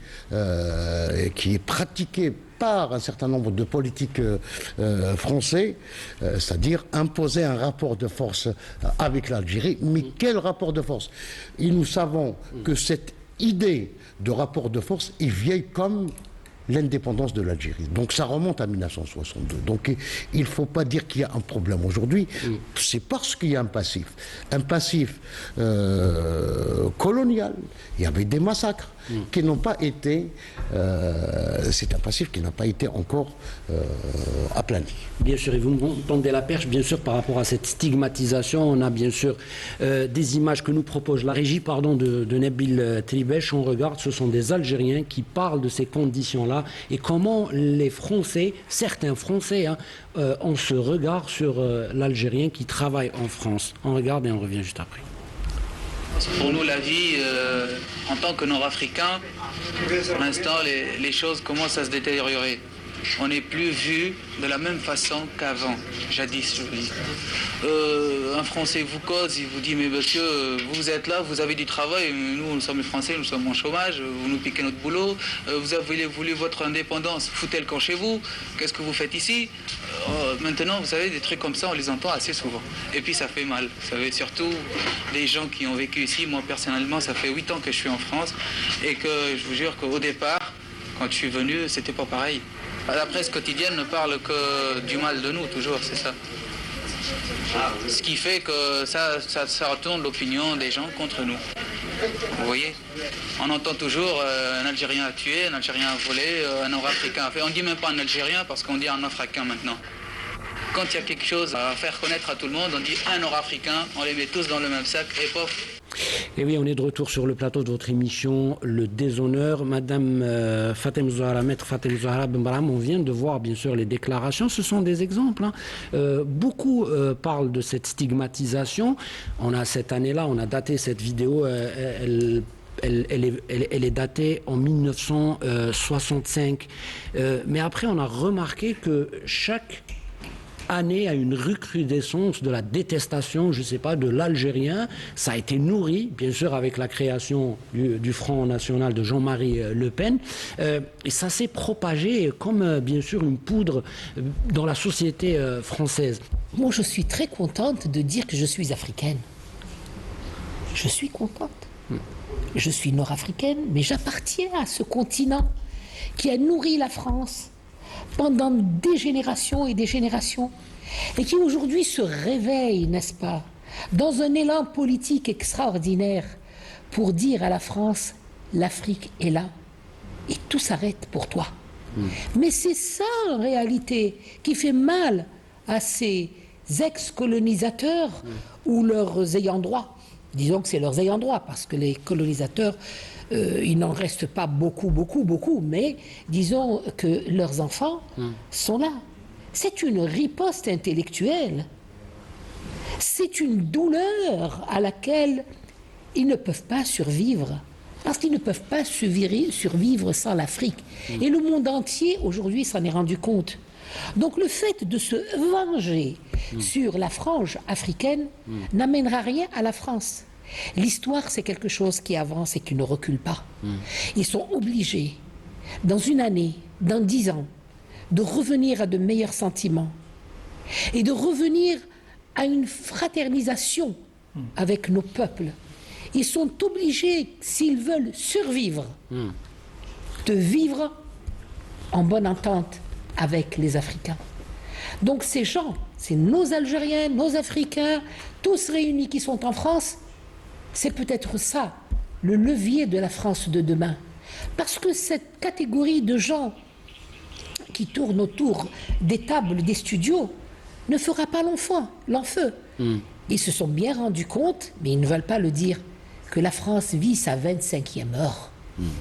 pratiquée par un certain nombre de politiques français, c'est-à-dire imposer un rapport de force avec l'Algérie. Mais quel rapport de force? Et nous savons que cette idée de rapport de force est vieille comme l'indépendance de l'Algérie. Donc ça remonte à 1962. Donc il ne faut pas dire qu'il y a un problème aujourd'hui. C'est parce qu'il y a un passif. Un passif colonial. Il y avait des massacres qui n'ont pas été... c'est un passif qui n'a pas été encore aplani. Bien sûr, et vous me tendez la perche, bien sûr, par rapport à cette stigmatisation. On a bien sûr des images que nous propose la régie de Nabil Tribesh. On regarde, ce sont des Algériens qui parlent de ces conditions-là et comment les Français, certains Français, ont ce regard sur l'Algérien qui travaille en France. On regarde et on revient juste après. Pour nous, la vie, en tant que Nord-Africains, Pour l'instant, les choses commencent à se détériorer. On n'est plus vu de la même façon qu'avant, jadis, je dis. Un Français vous cause, il vous dit, mais monsieur, vous êtes là, vous avez du travail, nous sommes les Français, nous sommes en chômage, vous nous piquez notre boulot, vous avez voulu votre indépendance, foutez le camp chez vous, qu'est-ce que vous faites ici? Maintenant, vous savez, des trucs comme ça, on les entend assez souvent. Et puis ça fait mal, vous savez, surtout les gens qui ont vécu ici. Moi, personnellement, ça fait 8 ans que je suis en France, et que je vous jure qu'au départ, quand je suis venu, c'était pas pareil. La presse quotidienne ne parle que du mal de nous, toujours, c'est ça. Ce qui fait que ça retourne l'opinion des gens contre nous. Vous voyez? On entend toujours un Algérien a tué, un Algérien a volé, un Nord-Africain a fait. On ne dit même pas un Algérien parce qu'on dit un Nord-Africain maintenant. Quand il y a quelque chose à faire connaître à tout le monde, on dit un Nord-Africain, on les met tous dans le même sac et pof. Et oui, on est de retour sur le plateau de votre émission Le Déshonneur. Madame Fatem Zahra, maître Fatem Zahra Benbrahim, on vient de voir bien sûr les déclarations, ce sont des exemples. Beaucoup parlent de cette stigmatisation. On a cette année-là, on a daté cette vidéo, elle est datée en 1965. Mais après, on a remarqué que chaque année à une recrudescence de la détestation, je ne sais pas, de l'Algérien. Ça a été nourri, bien sûr, avec la création du Front National de Jean-Marie Le Pen. Et ça s'est propagé comme, bien sûr, une poudre dans la société française. Moi, je suis très contente de dire que je suis africaine. Je suis contente. Je suis nord-africaine, mais j'appartiens à ce continent qui a nourri la France pendant des générations et des générations, et qui aujourd'hui se réveille, n'est-ce pas, dans un élan politique extraordinaire pour dire à la France, l'Afrique est là, et tout s'arrête pour toi. Mais c'est ça, en réalité, qui fait mal à ces ex-colonisateurs ou leurs ayants droit. Disons que c'est leurs ayants droit, parce que les colonisateurs, il n'en reste pas beaucoup, mais disons que leurs enfants sont là. C'est une riposte intellectuelle. C'est une douleur à laquelle ils ne peuvent pas survivre, parce qu'ils ne peuvent pas survivre sans l'Afrique. Et le monde entier, aujourd'hui, s'en est rendu compte. Donc le fait de se venger sur la frange africaine n'amènera rien à la France. L'histoire, c'est quelque chose qui avance et qui ne recule pas. Ils sont obligés, dans une année, dans 10 ans, de revenir à de meilleurs sentiments et de revenir à une fraternisation avec nos peuples. Ils sont obligés, s'ils veulent survivre, de vivre en bonne entente avec les Africains. Donc ces gens, c'est nos Algériens, nos Africains, tous réunis qui sont en France. C'est peut-être ça, le levier de la France de demain. Parce que cette catégorie de gens qui tournent autour des tables des studios ne fera pas long feu. Ils se sont bien rendus compte, mais ils ne veulent pas le dire, que la France vit sa 25e heure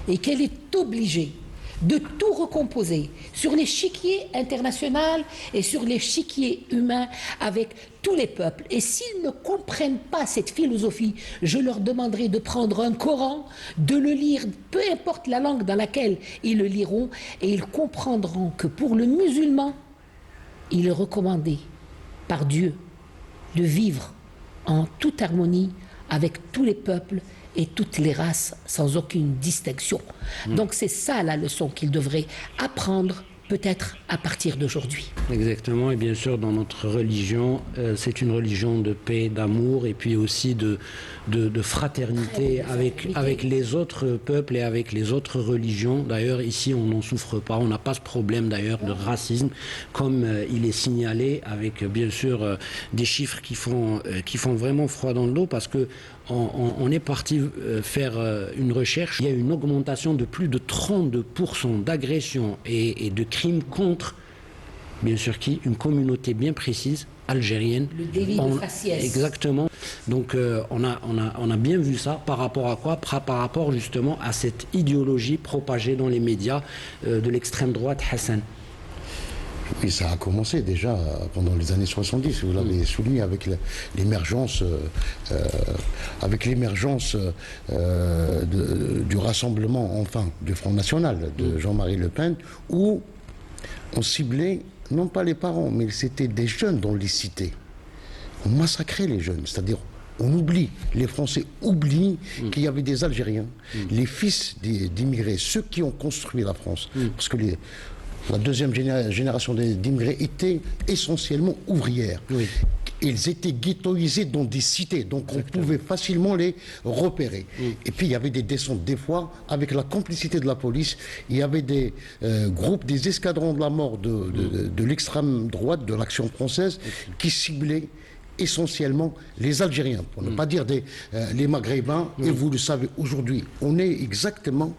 et qu'elle est obligée de tout recomposer sur l'échiquier international et sur l'échiquier humain avec tous les peuples. Et s'ils ne comprennent pas cette philosophie, je leur demanderai de prendre un Coran, de le lire, peu importe la langue dans laquelle ils le liront, et ils comprendront que pour le musulman, il est recommandé par Dieu de vivre en toute harmonie avec tous les peuples et toutes les races sans aucune distinction. Donc c'est ça la leçon qu'ils devraient apprendre peut-être à partir d'aujourd'hui. Exactement, et bien sûr dans notre religion, c'est une religion de paix, d'amour et puis aussi de fraternité avec les autres peuples et avec les autres religions. D'ailleurs ici on n'en souffre pas, on n'a pas ce problème d'ailleurs de racisme comme il est signalé avec bien sûr des chiffres qui font vraiment froid dans le dos parce que on est parti faire une recherche. Il y a une augmentation de plus de 32% d'agressions et de crimes contre, bien sûr, une communauté bien précise, algérienne. Le délit de faciès. Exactement. Donc on a bien vu ça par rapport à quoi? Par rapport justement à cette idéologie propagée dans les médias de l'extrême droite Hassan. Oui, ça a commencé déjà pendant les années 70, vous l'avez souligné, avec l'émergence du Rassemblement, enfin, du Front National, de Jean-Marie Le Pen, où on ciblait, non pas les parents, mais c'était des jeunes dans les cités. On massacrait les jeunes, c'est-à-dire on oublie, les Français oublient qu'il y avait des Algériens, les fils d'immigrés, ceux qui ont construit la France, parce que la deuxième génération d'immigrés était essentiellement ouvrière. Oui. Ils étaient ghettoisés dans des cités, donc on pouvait facilement les repérer. Et puis il y avait des descentes, des fois, avec la complicité de la police, il y avait des groupes, des escadrons de la mort de l'extrême droite, de l'Action française, qui ciblaient essentiellement les Algériens, pour ne pas dire les Maghrébins, et vous le savez aujourd'hui, on est exactement,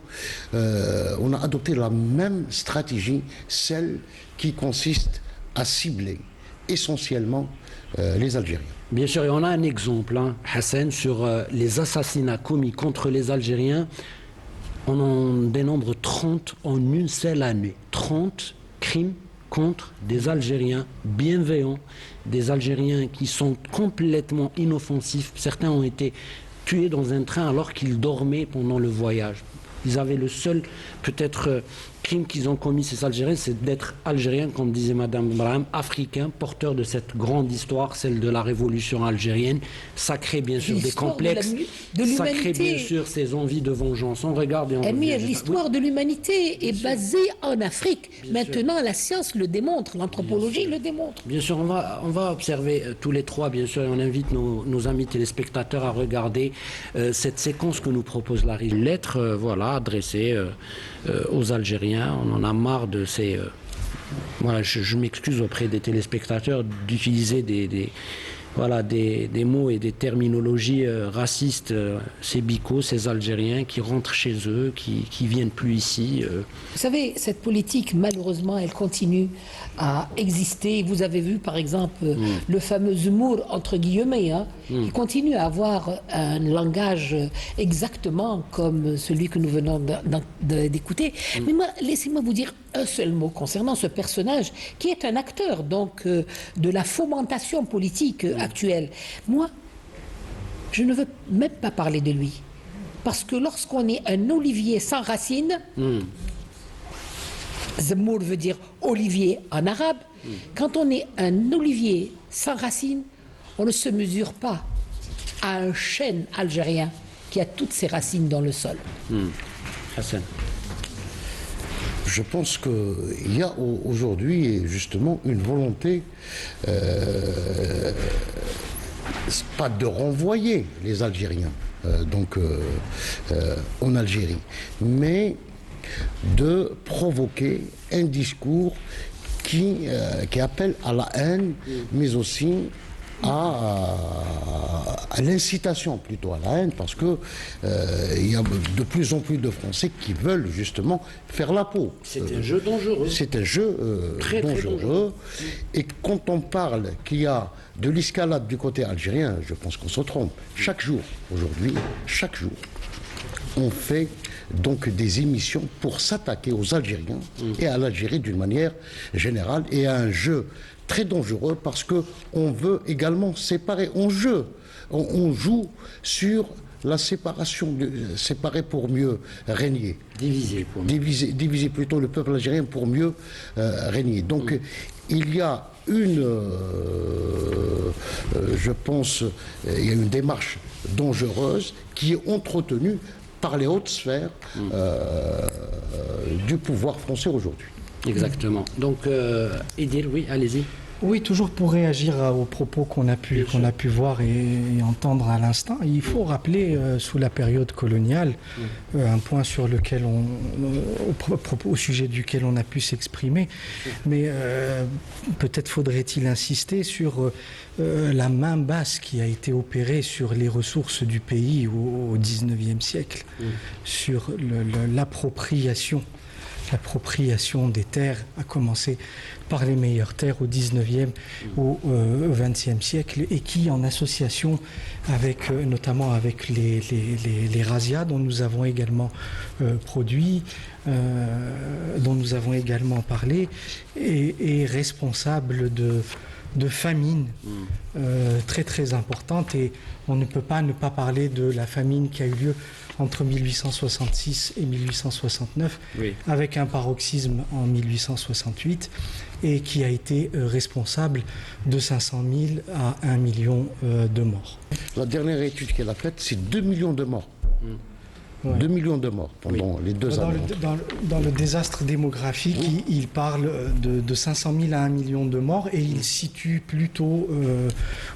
on a adopté la même stratégie, celle qui consiste à cibler essentiellement les Algériens. Bien sûr, et on a un exemple, Hassan, sur les assassinats commis contre les Algériens. On en dénombre 30 en une seule année. 30 crimes contre des Algériens bienveillants, des Algériens qui sont complètement inoffensifs. Certains ont été tués dans un train alors qu'ils dormaient pendant le voyage. Ils avaient le seul, peut-être, crime qu'ils ont commis, ces Algériens, c'est d'être Algériens, comme disait Madame Brahim, Africains, porteurs de cette grande histoire, celle de la révolution algérienne. Ça crée bien sûr des complexes, ça crée bien sûr ces envies de vengeance. On regarde et on revient. L'histoire de l'humanité est basée en Afrique. Maintenant, la science le démontre, l'anthropologie le démontre. Bien sûr, on va observer tous les trois, bien sûr, et on invite nos amis téléspectateurs à regarder cette séquence que nous propose Larry. Lettre, voilà, adressée aux Algériens. On en a marre de ces... voilà, je m'excuse auprès des téléspectateurs d'utiliser des mots et des terminologies racistes, ces bicos, ces Algériens qui rentrent chez eux, qui viennent plus ici. Vous savez, cette politique, malheureusement, elle continue à exister. Vous avez vu, par exemple, le fameux Zemmour, entre guillemets, il continue à avoir un langage exactement comme celui que nous venons d'écouter. Mais moi, laissez-moi vous dire un seul mot concernant ce personnage qui est un acteur donc de la fomentation politique actuelle. Moi, je ne veux même pas parler de lui. Parce que lorsqu'on est un olivier sans racines, Zemmour veut dire olivier en arabe, quand on est un olivier sans racines, on ne se mesure pas à un chêne algérien qui a toutes ses racines dans le sol. Hassan. Je pense qu'il y a aujourd'hui justement une volonté, pas de renvoyer les Algériens en Algérie, mais de provoquer un discours qui appelle à la haine, mais aussi à l'incitation plutôt à la haine, parce que il y a de plus en plus de Français qui veulent justement faire la peau. C'est un jeu dangereux. C'est un jeu très dangereux. Et quand on parle qu'il y a de l'escalade du côté algérien, je pense qu'on se trompe. Chaque jour, aujourd'hui, chaque jour, on fait donc des émissions pour s'attaquer aux Algériens et à l'Algérie d'une manière générale, et à un jeu très dangereux parce qu'on veut également séparer. On joue sur la séparation, séparer pour mieux régner. Diviser plutôt le peuple algérien pour mieux régner. Donc il y a je pense, il y a une démarche dangereuse qui est entretenue par les hautes sphères du pouvoir français aujourd'hui. Exactement. Donc, Idir, oui, allez-y. Oui, toujours pour réagir aux propos qu'on a pu voir et entendre à l'instant, il faut rappeler sous la période coloniale un point sur lequel au sujet duquel on a pu s'exprimer, mais peut-être faudrait-il insister sur la main basse qui a été opérée sur les ressources du pays au XIXe siècle, sur l'appropriation l'appropriation des terres, à commencer par les meilleures terres au 19e ou au 20e siècle, et qui, en association avec, notamment avec les razzias dont nous avons également produit, dont nous avons également parlé, est responsable de famine très très importante, et on ne peut pas ne pas parler de la famine qui a eu lieu entre 1866 et 1869, avec un paroxysme en 1868, et qui a été responsable de 500 000 à 1 million de morts. La dernière étude qu'elle a faite, c'est 2 millions de morts. 2 millions de morts pendant les 2 années. Dans le désastre démographique, il parle de 500 000 à 1 million de morts, et il situe plutôt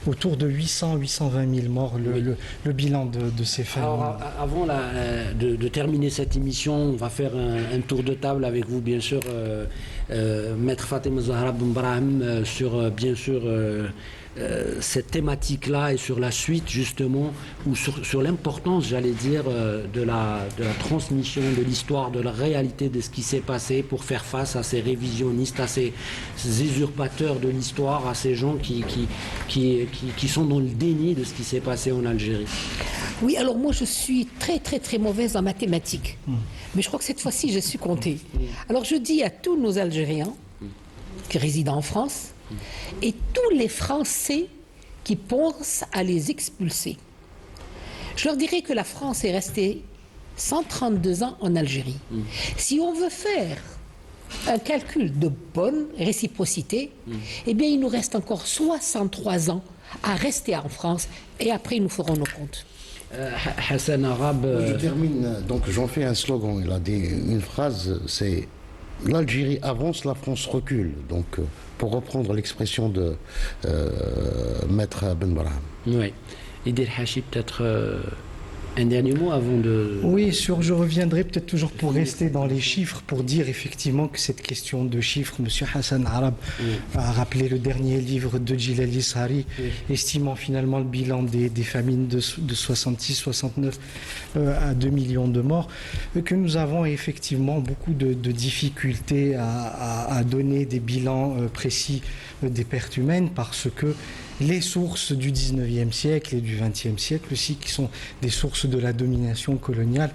autour de 800-820 000 morts le bilan de ces familles. Alors, avant de terminer cette émission, on va faire un tour de table avec vous, bien sûr, Maître Fatima Zahra Ben Brahim, sur bien sûr cette thématique-là, et sur la suite justement, ou sur l'importance, j'allais dire, de la transmission de l'histoire, de la réalité de ce qui s'est passé, pour faire face à ces révisionnistes, à ces usurpateurs de l'histoire, à ces gens qui sont dans le déni de ce qui s'est passé en Algérie. Oui, alors moi je suis très très très mauvaise en mathématiques, mais je crois que cette fois-ci je suis comptée. Alors je dis à tous nos Algériens qui résident en France, et tous les Français qui pensent à les expulser, je leur dirais que la France est restée 132 ans en Algérie. Si on veut faire un calcul de bonne réciprocité, eh bien il nous reste encore 63 ans à rester en France, et après nous ferons nos comptes. Hassan Arabe. Je termine, donc j'en fais un slogan. Il a dit une phrase, c'est l'Algérie avance, la France recule. Donc, pour reprendre l'expression de Maître Ben Brahim. Oui. Idil Hachi, peut-être un dernier mot avant de... Oui, je reviendrai peut-être toujours pour rester dans les chiffres, pour dire effectivement que cette question de chiffres, M. Hassan Arabe a rappelé le dernier livre de Djilali Sari, estimant finalement le bilan des famines de 66-69 à 2 millions de morts, que nous avons effectivement beaucoup de difficultés à donner des bilans précis des pertes humaines, parce que les sources du 19e siècle et du 20e siècle aussi, qui sont des sources de la domination coloniale,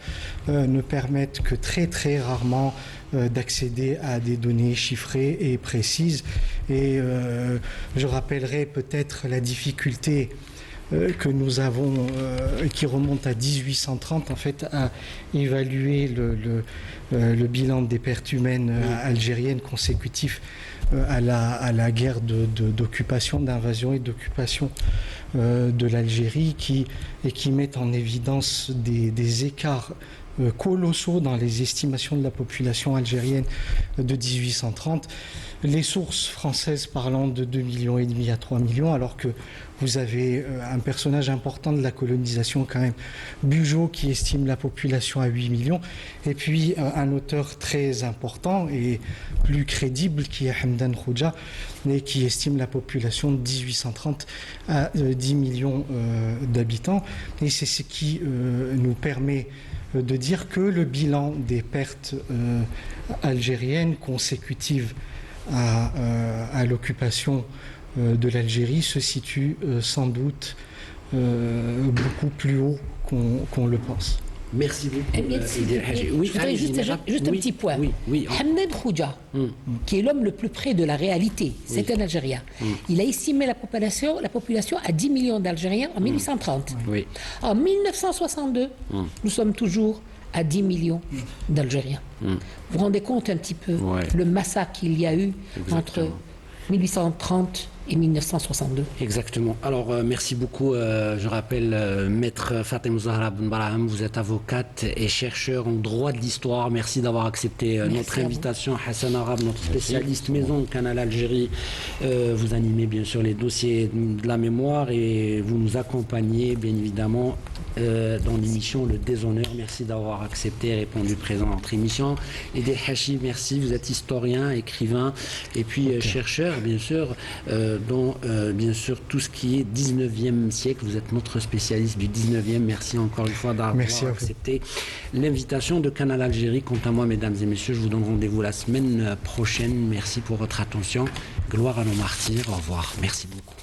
ne permettent que très très rarement d'accéder à des données chiffrées et précises. Et je rappellerai peut-être la difficulté que nous avons, qui remonte à 1830, en fait, à évaluer le bilan des pertes humaines algériennes consécutifs à la guerre d'occupation, d'invasion et d'occupation de l'Algérie, qui met en évidence des écarts colossaux dans les estimations de la population algérienne de 1830. Les sources françaises parlant de 2,5 millions à 3 millions, alors que vous avez un personnage important de la colonisation quand même, Bugeaud, qui estime la population à 8 millions, et puis un auteur très important et plus crédible qui est Hamdan Khoudja, mais qui estime la population de 1830 à 10 millions d'habitants. Et c'est ce qui nous permet de dire que le bilan des pertes algériennes consécutives à l'occupation de l'Algérie se situe sans doute beaucoup plus haut qu'on le pense. Merci beaucoup. Oui, je voudrais juste un petit point. Hamdan Khoudja, qui est l'homme le plus près de la réalité, c'est un Algérien. Il a estimé la population à 10 millions d'Algériens en 1830. En 1962, nous sommes toujours à 10 millions d'Algériens. Vous vous rendez compte un petit peu le massacre qu'il y a eu entre 1830 et 1962. Exactement. Alors, merci beaucoup. Je rappelle, Maître Fatima Zahra Ben Brahim, vous êtes avocate et chercheur en droit de l'histoire. Merci d'avoir accepté notre invitation. Hassan Arabe, notre spécialiste maison Canal Algérie. Vous animez bien sûr les dossiers de la mémoire, et vous nous accompagnez bien évidemment dans l'émission Le Déshonneur. Merci d'avoir accepté et répondu présent à notre émission. Edel Hachi, merci. Vous êtes historien, écrivain et puis chercheur, bien sûr, dans bien sûr tout ce qui est 19e siècle. Vous êtes notre spécialiste du 19e. Merci encore une fois d'avoir accepté l'invitation de Canal Algérie. Quant à moi, mesdames et messieurs, je vous donne rendez-vous la semaine prochaine. Merci pour votre attention. Gloire à nos martyrs. Au revoir. Merci beaucoup.